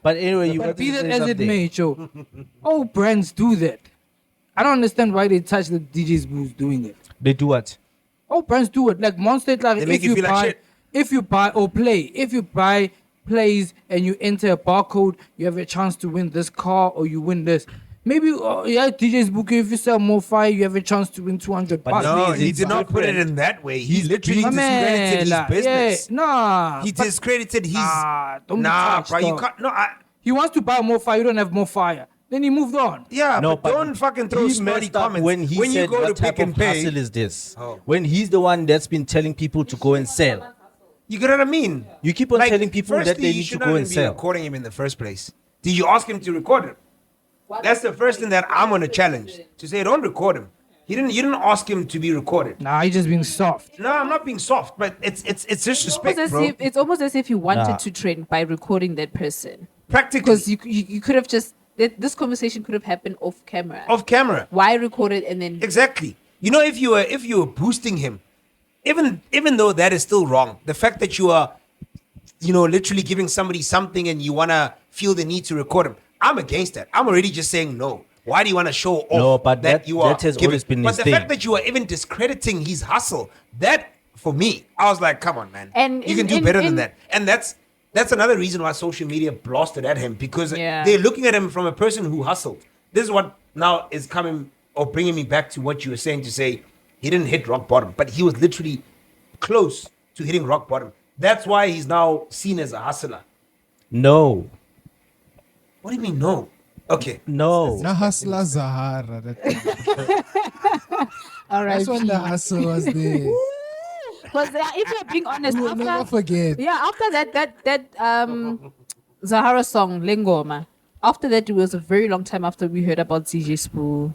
But anyway, you But wanted be to that say as it something. may, Joe. All brands do that. I don't understand why they touch the DJ's booth doing it. They do what? All brands do it. Like Monster, like They make you feel like shit. if you buy plays and you enter a barcode, you have a chance to win this car or you win this. Maybe DJ's booking. If you sell more fire, you have a chance to win 200 But bucks. No, It's he did not put it different. in that way. He literally My discredited his man, business. Yeah, nah. He but discredited his. don't be Nah, touched, bro, you dog. can't. No, he wants to buy more fire. You don't have more fire. Then he moved on. Yeah, No, but don't fucking throw he snotty messed up comments when he you said go what to type Pick and of Pay. hustle is this. Oh. When he's the one that's been telling people to go and sell. You get what I mean? You keep on telling people that firstly, they you need should to not go even and be sell. recording him in the first place. Did you ask him to record it? That's the first thing that I'm gonna challenge. To say don't record him. You didn't ask him to be recorded. Nah, he's just being soft. No, I'm not being soft, but it's disrespect, Almost as bro. if, it's almost as if you wanted Nah. to trend by recording that person. Practically Because you could have just, this conversation could have happened off camera. off camera. Why record it and then Exactly. You know, if you were boosting him, even though that is still wrong, the fact that you are, literally giving somebody something and you wanna feel the need to record him, I'm against that. I'm already just saying no. Why do you want to show off? No, but that you are has giving? always been But his the thing. fact that you are even discrediting his hustle, that for me, I was like, come on, man. And you can do better than that. And that's another reason why social media blasted at him, because Yeah. they're looking at him from a person who hustled. This is what now is coming or bringing me back to what you were saying, to say he didn't hit rock bottom, but he was literally close to hitting rock bottom. That's why he's now seen as a hustler. No. What do you mean, no? Okay. No. Na hustler Zahara. all right? That's when the hustle was there. Because if you're being honest, We'll never after forget. after that Zahara song Lengoma, after that it was a very long time after we heard about CJ Spoo.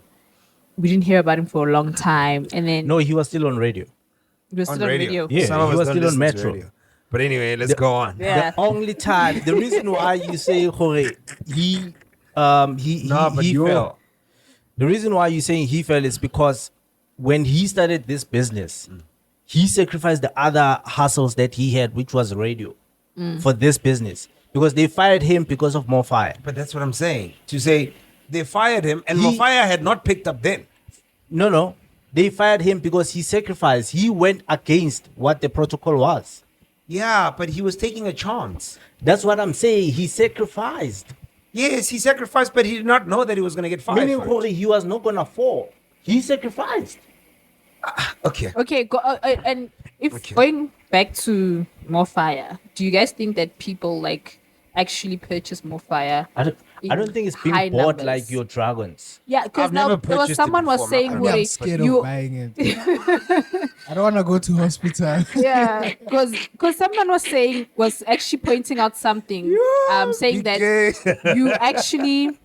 We didn't hear about him for a long time, and then No, he was still on radio. he was still on radio. Yeah, Some of he us was don't still on listen to Metro. radio. But anyway, let's go on. Yeah. The only time, the reason why you say Jorge, he fell. The reason why you're saying he fell is because when he started this business, he sacrificed the other hustles that he had, which was radio, for this business. Because they fired him because of more fire. But that's what I'm saying. To say they fired him and He- Mofire had not picked up then. No. They fired him because he sacrificed. He went against what the protocol was. Yeah, but he was taking a chance. That's what I'm saying. He sacrificed. Yes, he sacrificed, but he did not know that he was going to get fired. Meaning, for it. Jorge, he was not gonna fall. He sacrificed. Okay. Okay, and if Okay. going back to more fire, do you guys think that people actually purchase more fire? I don't think it's being High bought numbers. like your dragons. Yeah, because I've now never there was purchased it someone was before, saying, man. I'm "Wait, scared you of buying it. I don't want to go to hospital. yeah," because someone was actually pointing out something, saying that you actually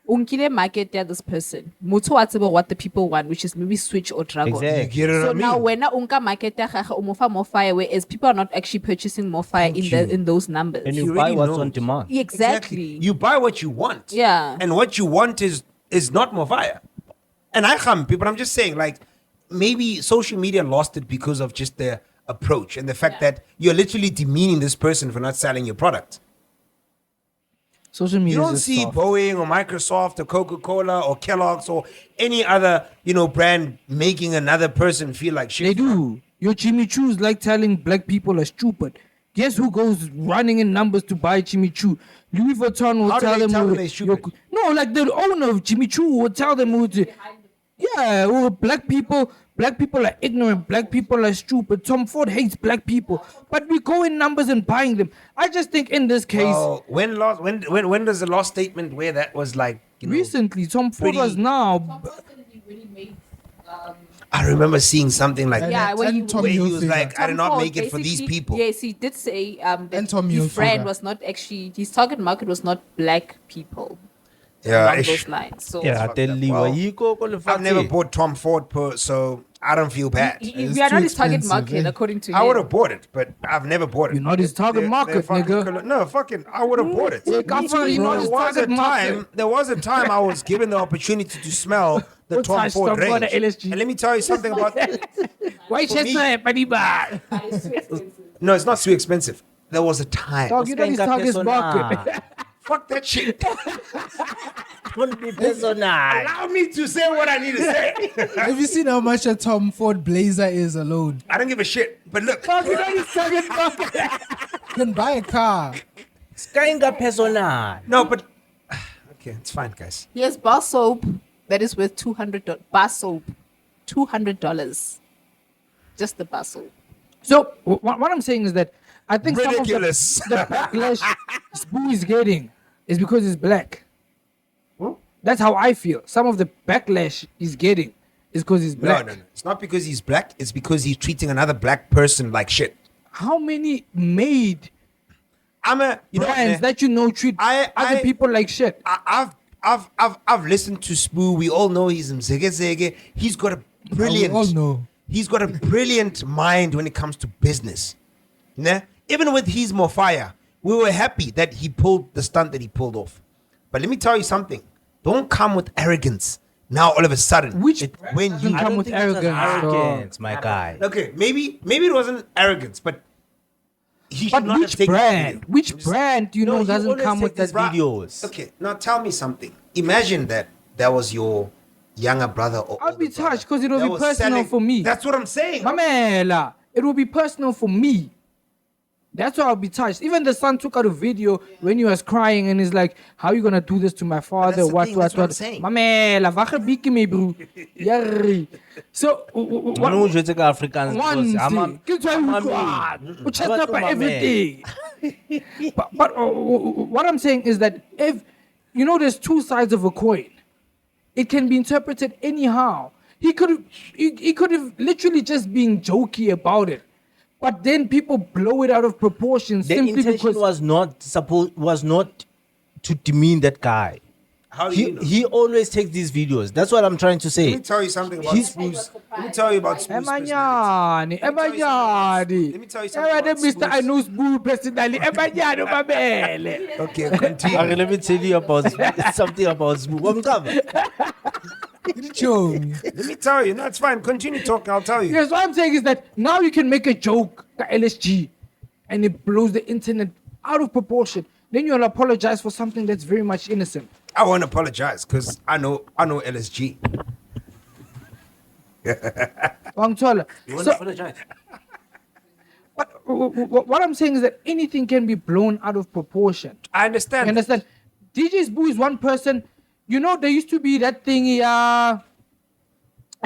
unkile market there this person. Motho wa tseba what the people want, which is maybe switch or dragon. Exactly. You get it So what I now mean? when unka market ya gaga o mo fa more fire, whereas people are not actually purchasing more fire in those numbers. And He you buy already what's knows. on demand. Exactly. You buy what you want. Yeah. And what you want is not Mofire. And I can't, people, I'm just saying, maybe social media lost it because of just their approach and the fact that you're literally demeaning this person for not selling your product. Social media You don't is see soft. Boeing or Microsoft or Coca-Cola or Kellogg's or any other, brand making another person feel like shit. They do. Your Jimmy Choo's like telling black people are stupid. Guess who goes running in numbers to buy Jimmy Choo? Louis Vuitton will How do tell they them. tell who- them they're stupid? No, like the owner of Jimmy Choo will tell them who to. Yeah, well, black people are ignorant. Black people are stupid. Tom Ford hates black people, but we go in numbers and buying them. I just think in this case, Well, when does the last statement where that was recently Tom Ford pretty- was now. I remember seeing something like Yeah, that. when And you- Tom where he was Hilfiger. like, I did not Ford make it for these basically- people. Yes, he did say that And Tom his brand Hilfiger. was not actually, his target market was not black people. Yeah, along ish. those lines. So Yeah, fucked up. Well, I've never bought Tom Ford, so I don't feel bad. It's we are too not his target expensive, market, eh? according to I him. would have bought it, but I've never bought it. You're not his target market, fucking nigga. No, fucking, I would have bought it. Yeah, come on, you're not his target market. There was a time I was given the opportunity to smell the What's Tom that Ford stuff for the range. LSG? And let me tell you something about Why For me- Chester, buddy, bar? No, it's not too expensive. There was a time. Dog, you're not his target market. Fuck that shit. Don't be personal. Allow me to say what I need to say. Have you seen how much a Tom Ford blazer is alone? I don't give a shit. But look, Dog, you're not his target market. You can buy a car. Skyinga personal. no, but okay, it's fine, guys. He has bar soap that is worth $200. Bar soap, $200. Just the bar soap. So what I'm saying is that I think Ridiculous. some of the backlash Spoo is getting is because he's black. That's how I feel. Some of the backlash he's getting is because he's black. No. It's not because he's black. It's because he's treating another black person like shit. How many made You know, brands that you know treat other people like shit? I've listened to Spoo. We all know he's Mzege. He's got a brilliant. We all know. He's got a brilliant mind when it comes to business. Nah? Even with He's More Fire, we were happy that he pulled the stunt that he pulled off. But let me tell you something. Don't come with arrogance now all of a sudden. When you I come don't with think it was arrogance, my guy. Okay, maybe it wasn't arrogance, but he should not have which taken brand? it. Which brand do you know he doesn't always come with take that? these videos. Okay, now tell me something. Imagine that was your younger brother or I'd be older brother touched because it will that be was personal selling- for me. That's what I'm saying. Mamela, it will be personal for me. That's why I'll be touched. Even the son took out a video when he was crying and he's like, "How you gonna do this to my father? that's the What, thing, what, that's what I'm what?" saying. Mamela, wache biki me, bro. Yarri. So, Why don't you take Africans? one because I'm a- thing, get why I'm we a go man. on. We chat But about I'm a man. everything. but what I'm saying is that if you know, there's two sides of a coin. It can be interpreted anyhow. He could have literally just been jokey about it, but then people blow it out of proportion The simply intention because was not to demean that guy. How do you know? He always takes these videos. That's what I'm trying to Let say. me tell you something about He's- Spoo's. Let me tell you about Spoo's personality. Emanyani, Emanyani. Let me tell you something about Mr. Spoo's- I know Spoo personally. Emanyani, mamele. Okay, continue. Okay, let me tell you about something about Smooth. Let me tell you. No, it's fine. Continue talking. I'll tell you. Yes, what I'm saying is that now you can make a joke, the LSG, and it blows the internet out of proportion. Then you'll apologize for something that's very much innocent. I won't apologize because I know LSG. Wangithola. So, apologize. but what I'm saying is that anything can be blown out of proportion. I You understand. understand? DJ Spoo is one person. You know, there used to be that thing, I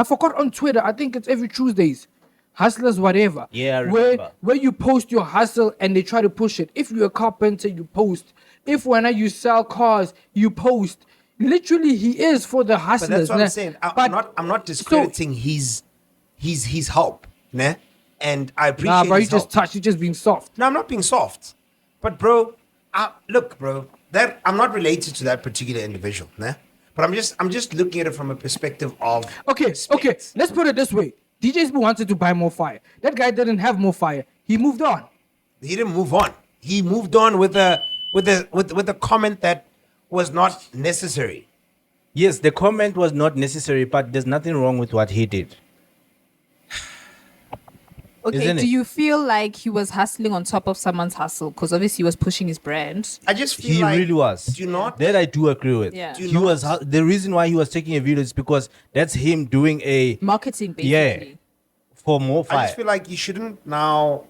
forgot on Twitter. I think it's every Tuesdays. Hustlers, whatever. Yeah, I remember. Where you post your hustle and they try to push it. If you're a carpenter, you post. If when you sell cars, you post. Literally, he is for the But hustlers. that's what nah. I'm saying. But- I'm not discrediting his help, nah? And I appreciate Nah, bro, you his just help. touched. You just being soft. No, I'm not being soft. But bro, look, bro, that I'm not related to that particular individual, nah? But I'm just looking at it from a perspective of Okay, respect. let's put it this way. DJ Spoo wanted to buy more fire. That guy didn't have more fire. He moved on. He didn't move on. He moved on with a comment that was not necessary. Yes, the comment was not necessary, but there's nothing wrong with what he did. Okay, Isn't do it? you feel like he was hustling on top of someone's hustle? Because obviously he was pushing his brand. I just feel He like really was. Do you not? That I do agree with. Yeah. Do you He not? was the reason why he was taking a video is because that's him doing a Marketing, basically. for more I fire. just feel like you shouldn't now.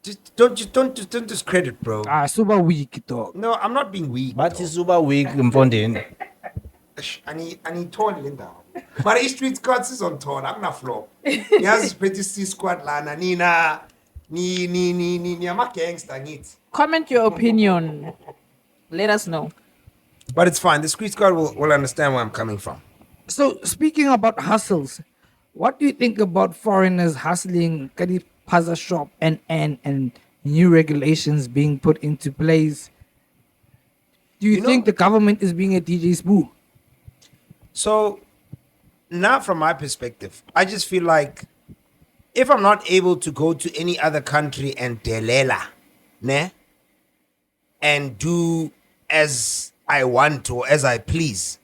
Just don't discredit, bro. Super weak, dog. No, I'm not being weak. But he's super weak Mfondini. I need torn in down. But his street squads is on torn. I'm not floor. He has his pretty C squad lana. Nina. Ni I'm a gangster. Need. Comment your opinion. Let us know. But it's fine. The street squad will understand where I'm coming from. So speaking about hustles, what do you think about foreigners hustling Kadi Paza shop and new regulations being put into place? Do you You know- think the government is being a DJ Spoo? So, now from my perspective, I just feel like if I'm not able to go to any other country and delela, ne, and do as I want or as I please,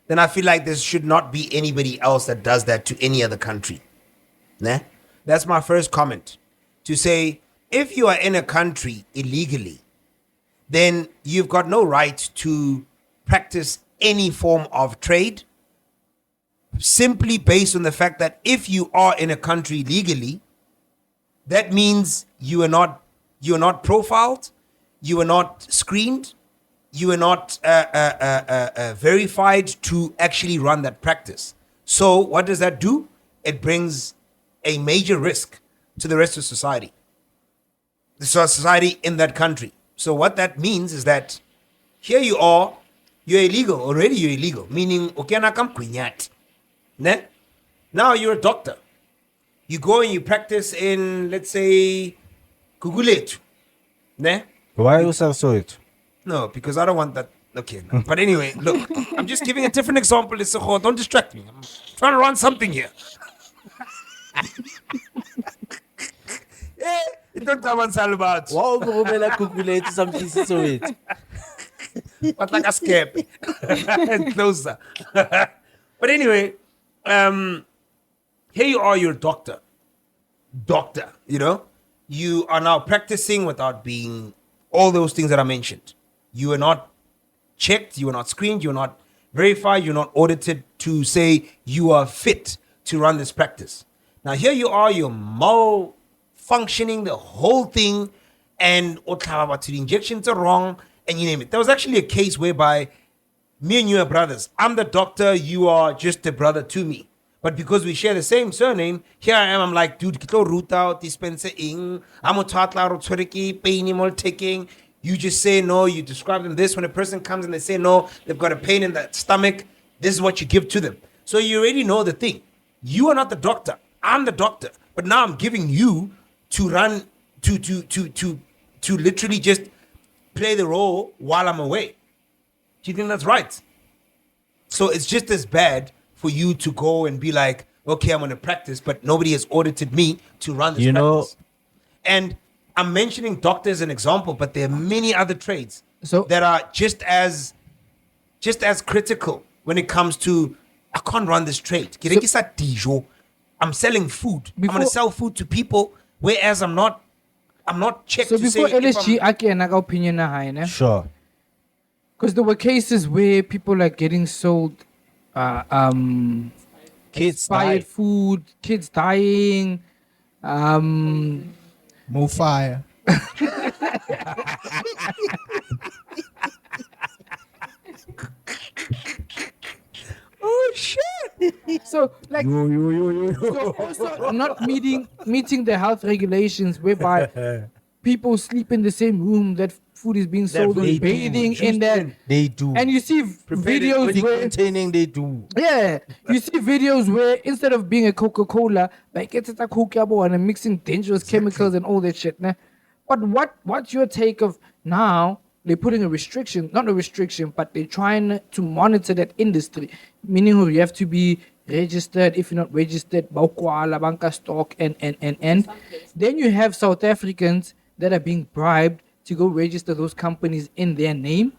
then I feel like there should not be anybody else that does that to any other country. Ne? That's my first comment. To say, if you are in a country illegally, then you've got no right to practice any form of trade simply based on the fact that if you are in a country legally, that means you are not profiled, you are not screened, you are not verified to actually run that practice. So what does that do? It brings a major risk to the rest of society, the society in that country. So what that means is that here you are, you're illegal. Already you're illegal. Meaning, ne? Now you're a doctor. You go and you practice in, let's say, Kuguletu. Ne? Why you so it? No, because I don't want that. Okay, no. But anyway, look, I'm just giving a different example. Don't distract me. I'm trying to run something here. You don't tell what's all about. Wow, some pieces of it. But like a scare. Closer. But anyway, here you are, you're a doctor. Doctor, you are now practicing without being all those things that I mentioned. You are not checked, you are not screened, you're not verified, you're not audited to say you are fit to run this practice. Now here you are, you're malfunctioning the whole thing, and the injections are wrong, and you name it. There was actually a case whereby me and you are brothers. I'm the doctor, you are just a brother to me. But because we share the same surname, here I am, I'm like, dude, kito ruta, dispenser ing, I'm a tatla rotoriki, pain taking. You just say no, you describe them this. When a person comes and they say no, they've got a pain in the stomach, this is what you give to them. So you already know the thing. You are not the doctor. I'm the doctor. But now I'm giving you to run, to literally just play the role while I'm away. Do you think that's right? So it's just as bad for you to go and be like, okay, I'm going to practice, but nobody has audited me to run this practice. And I'm mentioning doctor as an example, but there are many other trades that are just as critical when it comes to, I can't run this trade. I'm selling food. I'm going to sell food to people, whereas I'm not checked so to say. So before LSG, I can have opinion na high, ne? Sure. Because there were cases where people are getting sold Kids expired die. food, kids dying, More fire. Oh shit! so like so also not meeting the health regulations whereby people sleep in the same room that food is being sold They and do. bathing in there. They do. And you see videos where containing they do. yeah, you see videos where instead of being a Coca-Cola, like it's a Coca-Cola and mixing dangerous chemicals and all that shit. Nah? But what's your take of now? They're putting a restriction, not a restriction, but they're trying to monitor that industry, meaning you have to be registered. If you're not registered, Baukwala, Banka stock, and. Then you have South Africans that are being bribed to go register those companies in their name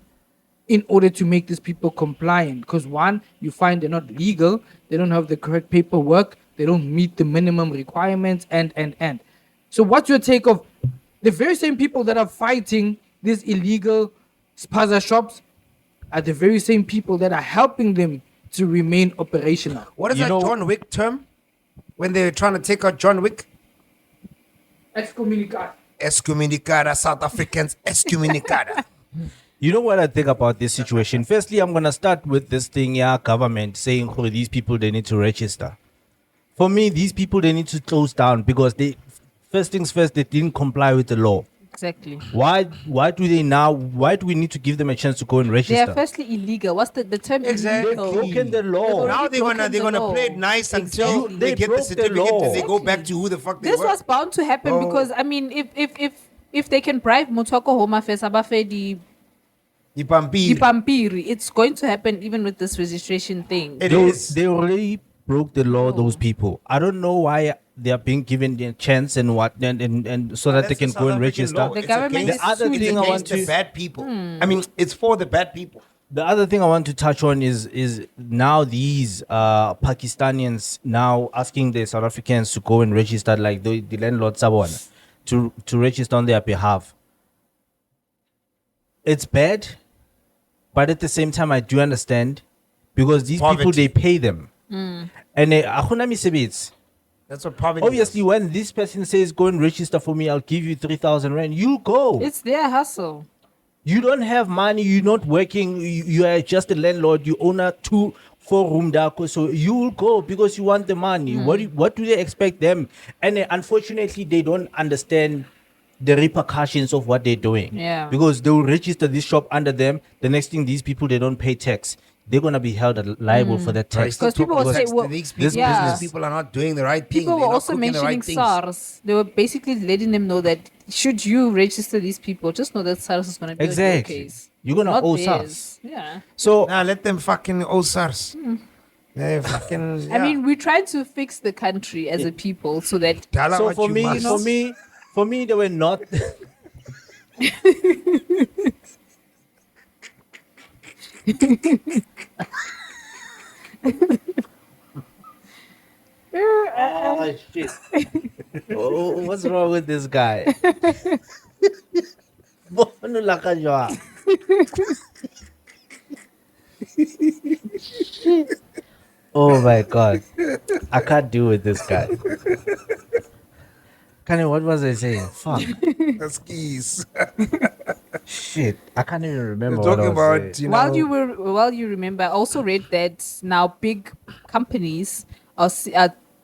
in order to make these people compliant. Because one, you find they're not legal, they don't have the correct paperwork, they don't meet the minimum requirements, and. So what's your take of the very same people that are fighting these illegal Spaza shops are the very same people that are helping them to remain operational? What is that John Wick term? When they're trying to take out John Wick? Excommunicado. Excommunicada, South Africans, excommunicada. You know what I think about this situation? Firstly, I'm going to start with this thing, government saying, oh, these people, they need to register. For me, these people, they need to close down because first things first, they didn't comply with the law. Exactly. Why do we need to give them a chance to go and register? They are firstly illegal. What's the term? Exactly. Illegal? They've broken the law. Now they're gonna play it nice until Exactly. they get the broke the certificate law. and they go back to who the fuck they This were. was bound to happen because I mean, if they can bribe Mutoko Home Affairs Abafe The Pampiri. Pampiri, it's going to happen even with this registration thing. It is. They already broke the law, those people. I don't know why they are being given the chance and what and so that they can go and register. The government It's is other against thing I want the to bad people. I mean, it's for the bad people. The other thing I want to touch on is now these Pakistanians now asking the South Africans to go and register, like the landlord someone to register on their behalf. It's bad, but at the same time I do understand because these people, Poverty. they pay them. And That's what poverty obviously is. when this person says go and register for me, I'll give you 3,000 rand, you go. It's their hustle. You don't have money, you're not working, you are just a landlord, you own a 2-4 room dako, so you will go because you want the money. What do they expect them? And unfortunately, they don't understand the repercussions of what they're doing. Yeah. Because they will register this shop under them. The next thing, these people, they don't pay tax. They're gonna be held liable for that tax. Because people will say, well, these this people, business- people are not doing the right thing. people They're were not also cooking the mentioning right things. SARS. They were basically letting them know that should you register these people, just know that SARS is going to be on your Exactly. case. You're gonna Not owe theirs. SARS. Yeah. So Nah, let them fucking owe SARS. They fucking. I mean, we're trying to fix the country as a people so that Tell her so what for you me, must. for me, they were not. Oh shit! Oh, what's wrong with this guy? Bono lang ka siya. Oh my god, I can't deal with this guy. Kanye, what was I saying? Fuck. That's keys. Shit, I can't even remember. We're what I talking was about, saying. while you remember, I also read that now big companies are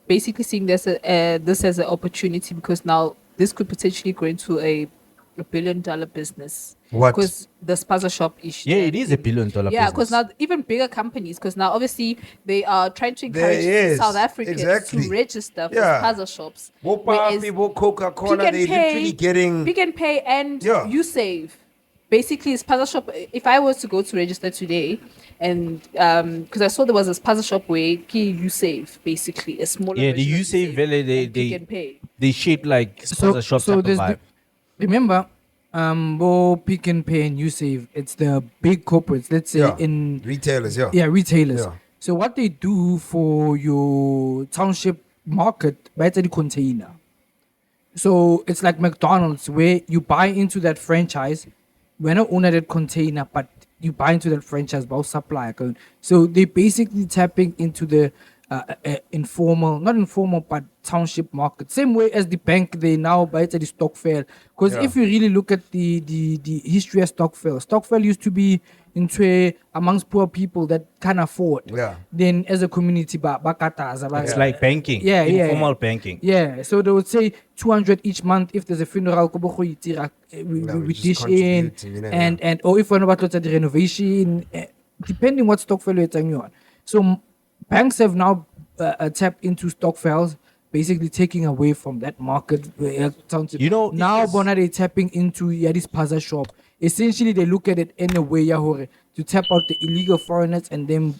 basically seeing this as an opportunity because now this could potentially grow into a $1 billion business. What? Because the Spaza shop issue. Yeah, it is $1 billion Yeah, because business. now even bigger companies, because now obviously they are trying to encourage Yes, South Africans exactly. to register for Yeah. Spaza shops. Wopa, Whereas people, Coca-Cola, Pick and they're literally Pay, getting. Pick and Pay and Yeah. You Save. Basically, Spaza shop. If I was to go to register today, and because I saw there was a Spaza shop where You Save, basically a smaller. Yeah, the version of USave Valley, Pick and Pay. they shape like Spaza shop type of there's vibe. remember, Bo Pick and Pay and USave, it's the big corporates. Let's say Yeah. in Retailers, yeah. retailers. Yeah. So what they do for your township market, buy the container. So it's like McDonald's where you buy into that franchise. We're not owner that container, but you buy into that franchise by supplier. So they basically tapping into the informal, not informal, but township market. Same way as the bank, they now buy it at the stock fair. Because Yeah. if you really look at the history of stock fair used to be into amongst poor people that can afford. Yeah. Then as a community, bakataza. It's like banking, Yeah, yeah. informal banking. Yeah, so they would say 200 each month if there's a funeral. We we just dish in, contribute, you know, and or if we're about to the renovation, depending what stock value it's on. So banks have now tapped into stock files, basically taking away from that market. You know, now it's- Bona they tapping into this Spaza shop. Essentially, they look at it in a way to tap out the illegal foreigners and then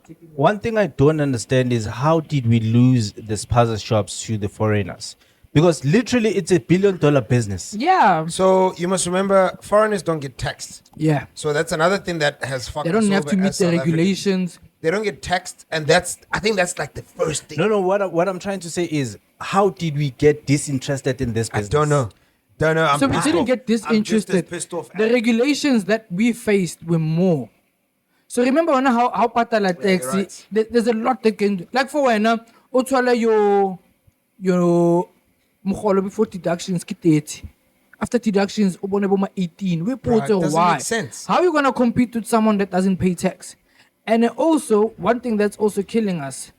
taking. One thing I don't understand is how did we lose the Spaza shops to the foreigners? Because literally it's $1 billion business. Yeah, So you must remember, foreigners don't get taxed. yeah. So that's another thing that has fucked They don't us have over to meet as the South Africans. regulations. They don't get taxed, and I think that's like the first thing. No, what I'm trying to say is how did we get disinterested in this I business? don't know. I'm So we pissed didn't off. get I'm just as disinterested. pissed off. The regulations that we faced were more. So remember how patala taxi. right. There's a lot they can do. Like for when utwala your mkholo before deductions ki 30. After deductions ubone boma 18. We put Bruh, it doesn't why? make sense. How are you gonna compete with someone that doesn't pay tax? And also one thing that's also killing us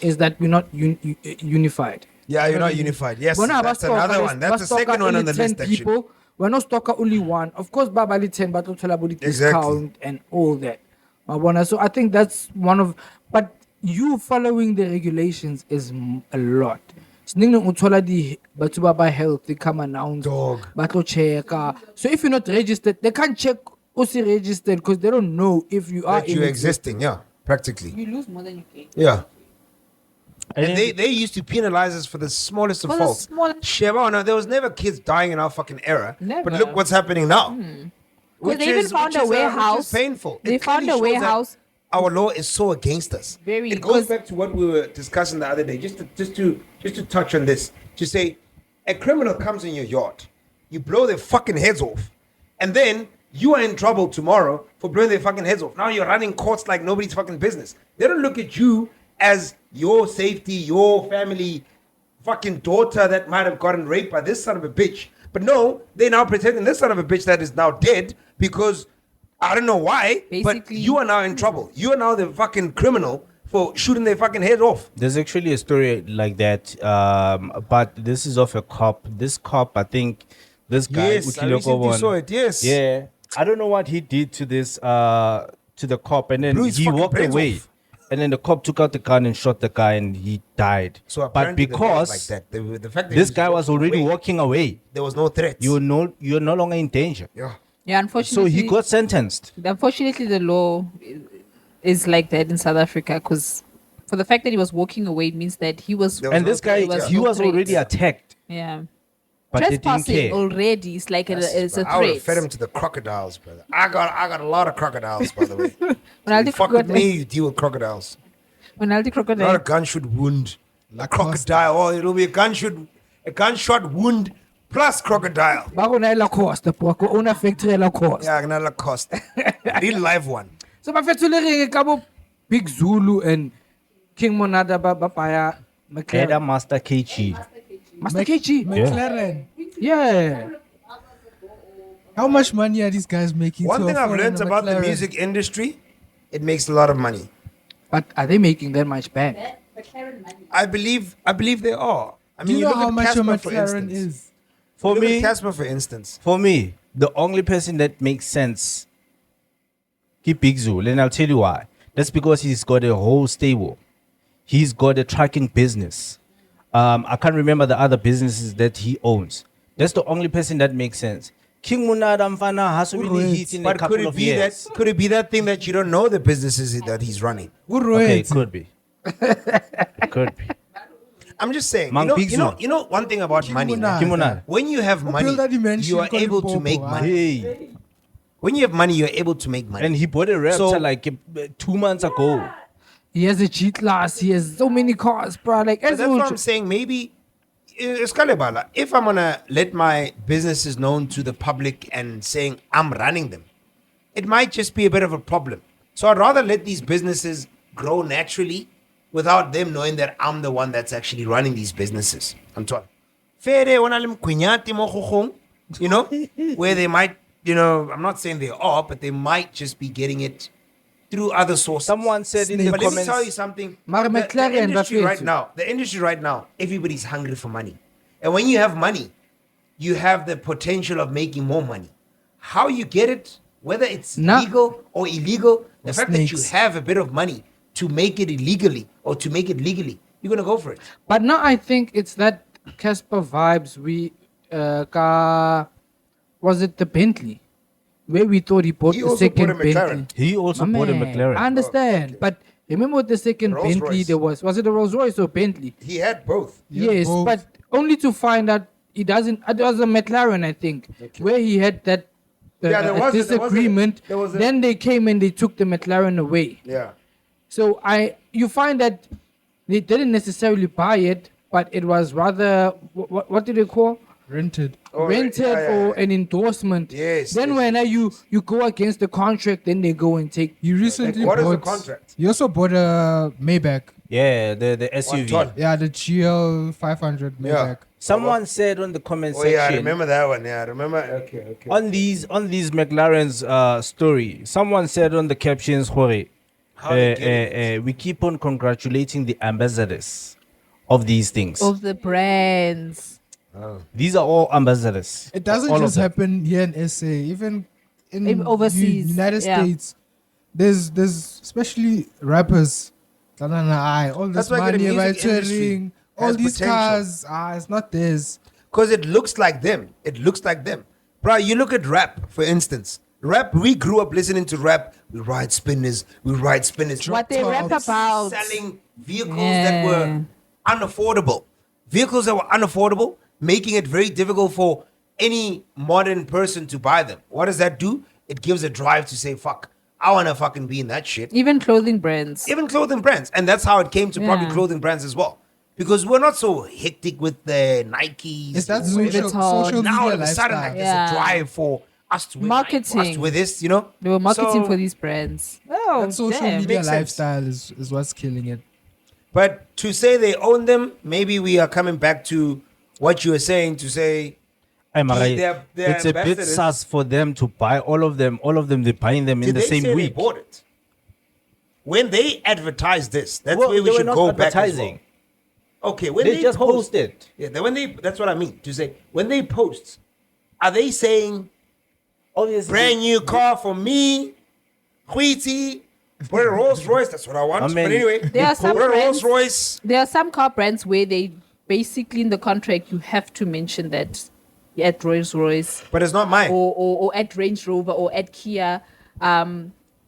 is that we're not unified. Yeah, you're not unified. Yes, Bona that's abastoka, another one. That's the second one on the 10 list, actually. people. We're not stocker only one. Of course, Babali 10, but total about the Exactly. discount and all that. Mabona. So I think that's one of. But you following the regulations is a lot. Sningno uthola di batuba by health they come announce. Dog. Batlo check. So if you're not registered, they can't check also registered because they don't know if you are That you're existing, yeah, practically. You lose more than you gain. Yeah. And And then- they used to penalize us for the smallest of For the faults. smallest- Sheba, no, there was never kids dying in our fucking era. But Never. look what's happening now. Because they even found a warehouse. Which is painful. They It found clearly a shows that warehouse. Our law is so against us. Very, It goes because- back to what we were discussing the other day. Just to touch on this. To say, a criminal comes in your yard, you blow their fucking heads off, and then you are in trouble tomorrow for blowing their fucking heads off. Now you're running courts like nobody's fucking business. They don't look at you as your safety, your family, fucking daughter that might have gotten raped by this son of a bitch. But no, they're now protecting this son of a bitch that is now dead because I don't know why, but Basically- you are now in trouble. You are now the fucking criminal for shooting their fucking head off. There's actually a story like that, but this is of a cop. This cop, I think, this guy. Yes, I recently saw it. Yes. Yeah, I don't know what he did to this to the cop, and then Blew his he fucking walked brains away, off. and then the cop took out the gun and shot the guy, and he died. So but apparently the guy was because like that, the fact that this he guy was already away, walking away, there was no threats. you're no longer in danger. Yeah. Yeah, So unfortunately. he got sentenced. Unfortunately, the law is like that in South Africa because for the fact that he was walking away means that he was. There was And no this guy, threat, he yeah. was already attacked, Yeah. but they didn't Trespassing care. already is like it's a I would have fed threat. him to the crocodiles, brother. I got a lot of crocodiles, by the way. When I You did fuck with crocodile- me, you deal with crocodiles. When I did Not a crocodile, gunshot wound. A Like crocodile. Oh, it'll be a gunshot wound plus crocodile. Ba go na ela Costa po ko una factory ela Costa. Yeah, another cost. Real live one. So ba fetole reng ka bo Big Zulu and King Monada ba paya Head McLaren. Master KG. Master KG. McLaren. Yeah. How much money are these guys making? One to thing I've afford learned a about the McLaren? music industry, it makes a lot of money. But are they making that much back? I believe they are. I Do mean, you know look how at much a Casper, for McLaren instance. is? For Look at me, Casper, for instance. the only person that makes sense, keep Big Zoo, and I'll tell you why. That's because he's got a whole stable. He's got a trucking business. I can't remember the other businesses that he owns. That's the only person that makes sense. King Munada Mfana has so many hits in a But could couple it of be years. that? Could it be that thing that you don't know the businesses that he's running? Okay, it could be. It could be. I'm just saying. Mang Pigzo. You know one thing about money. Munada. King Munada. When you have money, build that dimension, you are call him able to Bobo, make ah. money. Hey. When you have money, you're able to make money. And he bought a Raptor So- like 2 months ago. He has a G class. He has so many cars, bro. Like But as that's well. what I'm saying. Maybe Escalebala, if I'm gonna let my businesses known to the public and saying I'm running them, it might just be a bit of a problem. So I'd rather let these businesses grow naturally without them knowing that I'm the one that's actually running these businesses. I'm talking. You know, where they might, I'm not saying they are, but they might just be getting it through other sources. Someone said in the But let me comments. tell you something. Mara The McLaren, industry Bafethu. right now, everybody's hungry for money. And when you have money, you have the potential of making more money. How you get it, whether it's Nah. legal or illegal, the fact that you snakes. have a bit of money to make it illegally or to make it legally, you're going to go for it. But now I think it's that Casper vibes. Was it the Bentley? Where we thought he bought He the also second bought a McLaren. Bentley. He also My bought a man, McLaren. I understand. But remember with the second Rolls Bentley Royce. there was it a Rolls Royce or Bentley? He had both. Yeah, Yes, both. but only to find out he doesn't. It was a McLaren, I think, where he had that Yeah, there was a- disagreement. there was a- Then they came and they took the McLaren away. Yeah. So you find that they didn't necessarily buy it, but it was rather what did they call Rented. rented or an endorsement. Yes, Then yes, when you go against the contract, then they go and take. He recently what is the bought. contract? He also bought a Maybach. Yeah, the 1 SUV. ton. Yeah, the GL 500 Yeah. Maybach. Someone said on the comment Oh, yeah, I section remember that one. Yeah, I remember. Okay. on these McLaren's story, someone said on the captions, Hore, How they get it. we keep on congratulating the ambassadors of these things. of the brands. These are all ambassadors. It doesn't All of just them. happen here in SA. Even in Overseas, United yeah. States, there's especially rappers. All this That's why the money by music industry touring, all has these potential. cars. It's not theirs. Because it looks like them. It looks like them. Bro, you look at rap, for instance. Rap, we grew up listening to rap. We ride spinners. What they rap tops, about. Selling vehicles that were unaffordable. Vehicles that were unaffordable, making it very difficult for any modern person to buy them. What does that do? It gives a drive to say, fuck, I want to fucking be in that shit. Even clothing brands. Even clothing brands. And that's how it came to probably Yeah. clothing brands as well. Because we're not so hectic with the Nikes. It's that Louis social, Vuitton. social now all media of a sudden, lifestyle. like, there's Yeah. a drive for us to wear Nike, for us Marketing. to wear this, you know? They were marketing So- for these brands. Oh, That social damn. media Makes sense. lifestyle is what's killing it. But to say they own them, maybe we are coming back to what you were saying to say, Hey, Marai, they're it's a bit ambassadors. sus for them to buy all of them. All of them, they're buying them in did the they same say week. they bought it? when they advertise this, that's Well, where we they were should not go back as well. advertising. Okay, when They just post, posted. yeah, when they that's what I mean to say. When they post, are they saying Obviously, brand new car for me, witty, for a Rolls Royce? That's what I want. I mean, but anyway, There are some for a Rolls brands- Royce. There are some car brands where they basically in the contract you have to mention that you're at Rolls Royce But it's not mine. or at Range Rover or at Kia.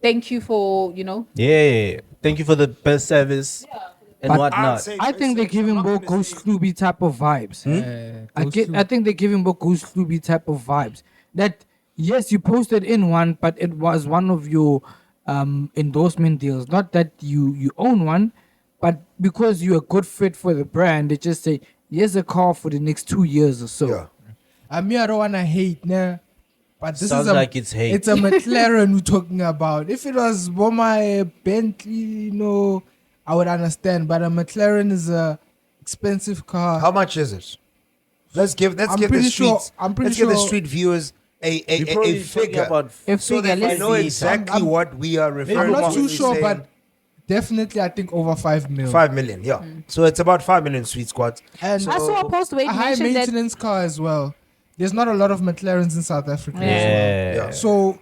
Thank you for Yeah. Thank you for the best service and But I'd whatnot. say- I think they're giving more Ghost Klubi type of vibes. I think they're giving more Ghost Klubi type of vibes. That yes, you posted in one, but it was one of your endorsement deals. Not that you own one, but because you're a good fit for the brand, they just say here's a car for the next 2 years or so. Yeah. I mean, I don't wanna hate, nah. But this Sounds is like it's hate. It's a McLaren we're talking about. If it was my Bentley, I would understand. But a McLaren is a expensive car. How much is it? Let's give I'm the pretty sure- streets. I'm pretty let's give the sure- street viewers We're a probably talking figure, about so that they let's know see. exactly I'm- what we are referring I'm to. not when too we sure, say but definitely I think over 5 mil. 5 million. Yeah. So it's about 5 million sweet squads. And I saw a post where it a high mentioned that maintenance car as well. There's not a lot of McLarens in South Africa. as well. Yeah. Yeah. So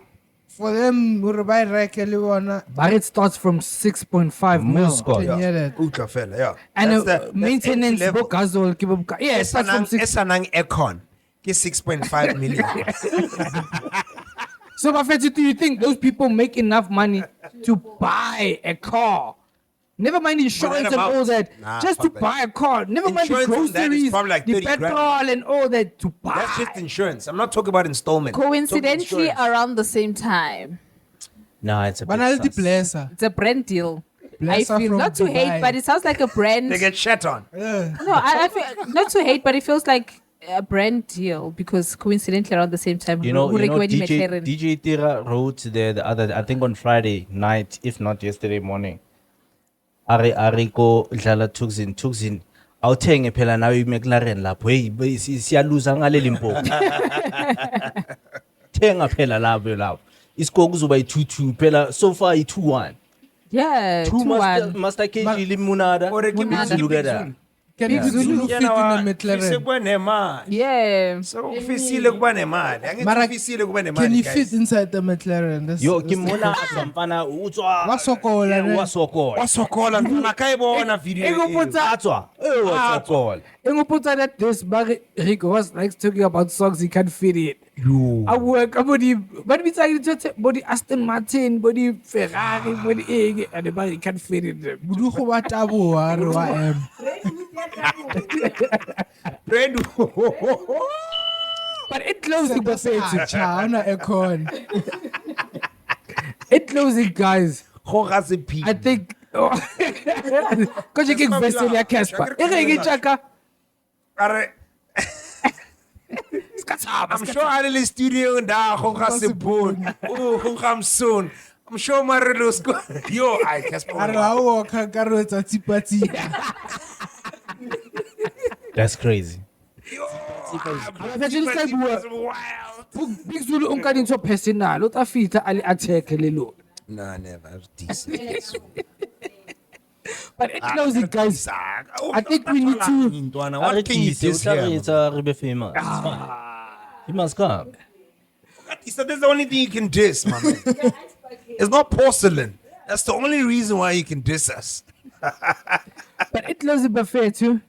for them, we buy Raikele But it starts from 6.5 mil. Musco. Can hear that. Ultra fella, yeah. And That's maintenance entry level. book yeah, it starts from 6. Esanang Econ. Get 6.5 million. So Bafetti, do you think those people make enough money to buy a car? Never mind insurance and amount. all that. Nah, just to fuck that. buy a car. Never mind the Insurance on that is groceries, probably like the 30 grand. petrol and all that to buy. That's just insurance. I'm not talking about installment. coincidentally Talking insurance. around the same time. Nah, it's a bit Banality sus. blesser. It's a brand deal. Bless I her feel from not to hate, Dubai. but it sounds like a brand. They get shat on. No, I feel not to hate, but it feels like a brand deal because coincidentally around the same time, You know, Hurekweni DJ, McLaren. DJ Tira wrote there the other, I think on Friday night, if not yesterday morning. Ariko dlala Tuxin. Awuthenge phela nawe iMcLaren lapho. Hey, siyaluza ngale Limpopo. Thenga phela lapho. Isikoko kuzoba i2-2 phela so far i2-1. Yeah, 2-1. Master KG limunada. Or give me Munada. Look at that. Can Big Zulu Zulu fit in a McLaren? Yeah. So ufisile kuba nemali. Angithi Mara, ufisile kuba Can nemali you guys. fit inside the McLaren? Yo, kimona mfana utswa. Wasokola, ne? Wasokola. Wasokola mfana kayibona video. Atswa. Wasokola. Engoputsa that this but Rico was like talking about songs he can't fit it. I work body but we talking to body Aston Martin, body Ferrari, body and the body can't fit it. Budugo ba tabo wa re wa M. Red. But it closing Bafetti. Chana Econ. It closing guys. Hoga se pi. I think because you can invest in your Casper. Chaka. Are I'm sure Adele studio nda hoga se bon. Oh, hoga soon. I'm sure Marilo's go. Yo, I Casper. Are la o ka karotsa tsipatsi. That's crazy. Wild. Big Zulu unka dintho personal. O ta fita ali attack le lo. Nah, never. It was decent. But it closing guys. I think we need to What can you diss here? It's a famous. It's fine. He must come. So that's the only thing you can diss, my man. It's not porcelain. That's the only reason why you can diss us. But it closing buffet too.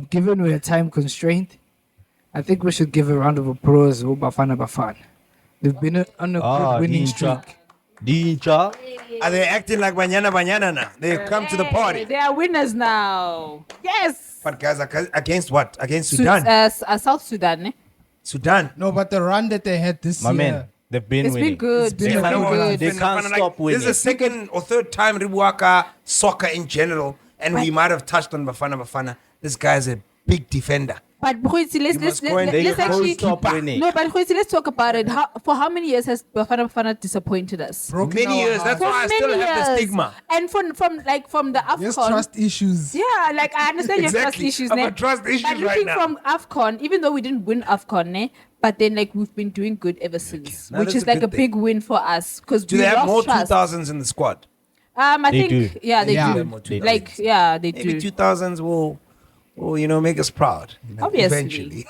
Given we're time constraint, I think we should give a round of applause to Bafana. They've been on a good winning streak. Dincha. Are they acting like banyana now? They come to the party. They are winners now. Yes. But guys, against what? Against Sudan. South Sudan. Eh? Sudan. No, but the run that they had this My year. man, they've been It's winning. been good. It's been It's been a good. They can't stop winning. This is the second or third time Ribuaka soccer in general, and we might have touched on Bafana. This guy's a big defender. But Khoetsi, let's actually stop winning. no. But Khoetsi, let's talk about it. For how many years has Bafana disappointed us? Broken Many our years. That's hearts. why I still have the stigma. And from the AFCON. Yes, trust issues. Yeah, like I understand your trust Exactly. issues. I've ne? got trust issues but right looking now. from AFCON, even though we didn't win AFCON, ne? But then like we've been doing good ever since, Now which that's is a like good a big win for us because Do we they have more lost trust. 2000s in the squad? I They think do. yeah, they Yeah. do. More 2000s. Like yeah, they Maybe do. 2000s will make us proud. Obviously. Eventually.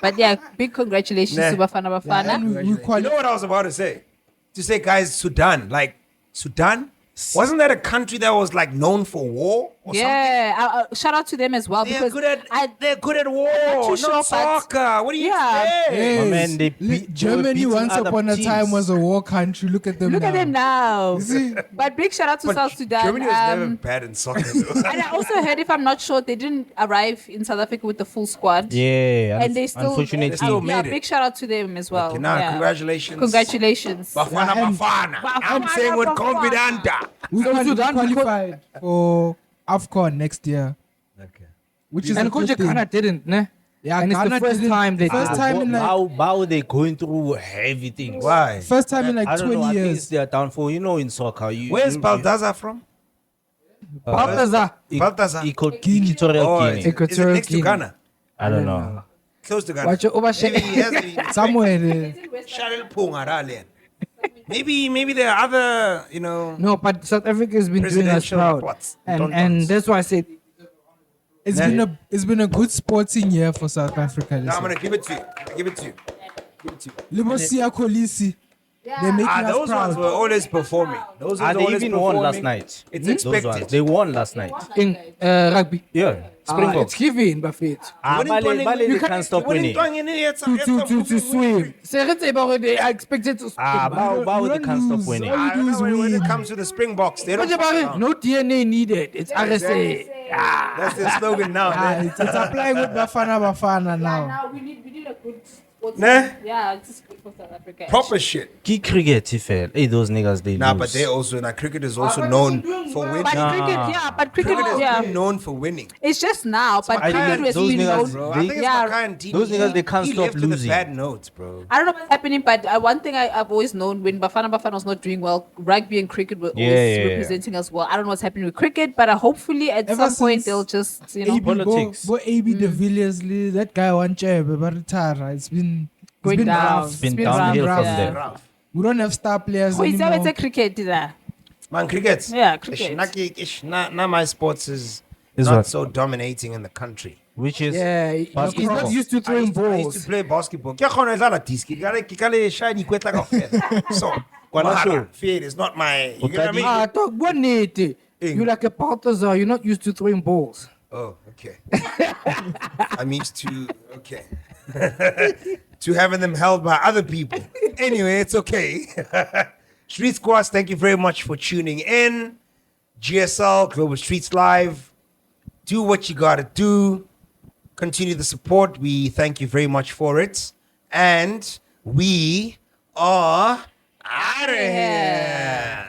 But yeah, big congratulations Nah. to Bafana Bafana. And we You know what I was about to say? To say, guys, Sudan. Like, Sudan? Wasn't that a country that was like known for war or something? Yeah, shout out to them as well They're because good at they're good at war, too not sure, but- soccer. What do you Yeah. expect? Yes. My man, they Li- were Germany beating once other upon a time teams. was a war country. Look at them look now. at them now. See? But big shout out to But South Sudan. Germany was never bad in soccer. Though. And I also heard, if I'm not sure, they didn't arrive in South Africa with the full squad. Yeah, And they still, unfortunately, They still yeah, made it. big shout out to them as well. Okay, now, Yeah. congratulations. Congratulations. Bafana Yeah, and- Bafana. I'm Bafana saying with Bafana. confidence. We So Sudan qualified for AFCON next year, Okay. which is And a good Coach thing. Ghana didn't, ne? Yeah, And it's the Ghana first didn't- time they first did. time in like how they going through heavy things. Why? first time in like I don't know. 20 I think it's years. their downfall. You know, in soccer, Where's Baldaza from? Balthazar. Balthazar? Equatorial Oh, Guinea. is it Equatorial next to Guinea. Ghana? I don't know. Close to Ghana. Watch your overshare. Maybe he has Somewhere there. Charles Pungaralian. Maybe there are other, No, but South Africa has been doing us presidential proud. reports. And that's why I said It's been a good sporting year for South Africa. No, I'm Listen. gonna give it to you. Give it to you. Libosia Kolisi. They're making us Those ones proud. were always performing. Those Ah, ones they always even won last performing. night. It's Those ones. expected. They won last night. in rugby. Yeah, Springboks. It's given, Buffett. They can't stop winning. To swim. Say, let's say about they are expected to swim. Bao, they can't stop winning. All you do is When it win. comes to the Springboks, they don't What fuck about it? around. No DNA needed. It's RSA. That's their slogan now. man. It's applying with Bafana now. Now we need a good sports. Nah. Yeah, it's good for South Africa. Proper shit. Key cricket, he fell. Hey, those niggas, they Nah, lose. but they also cricket is also known for winning. But cricket, Cricket has yeah. been known for winning. It's just now, but I cricket think was those being niggas, known. Bro, They- I think it's yeah. Makai and Tini. Those niggas, they can't he stop left with losing. a bad notes, bro. I don't know what's happening, but one thing I've always known, when Bafana was not doing well, rugby and cricket were always Yeah. representing us well. I don't know what's happening with cricket, but hopefully at Ever some point since they'll just, AB, Politics. AB de Villiers, that guy one chair, but retire. It's been going down. rough. Been It's downhill rough, from yeah. there. Rough. We don't have star players Oh, is that anymore. it's a cricket there? Man, cricket. Yeah, cricket. Now my sports is Is not what? so dominating in the country. Which is Yeah, he's basketball. not used to I throwing used to balls. play basketball. Ke kgona ho dlala disc. Ke ka le shine ikwetla kaofela. So, Masho. fear is not my. You get what I mean? Ah, talk what need? You're like a Balthazar. You're not used to throwing balls. Oh, okay. I'm used to to having them held by other people. Anyway, it's okay. Street Squads, thank you very much for tuning in. GSL, Global Streetz Live. Do what you gotta do. Continue the support. We thank you very much for it. And we are out of here.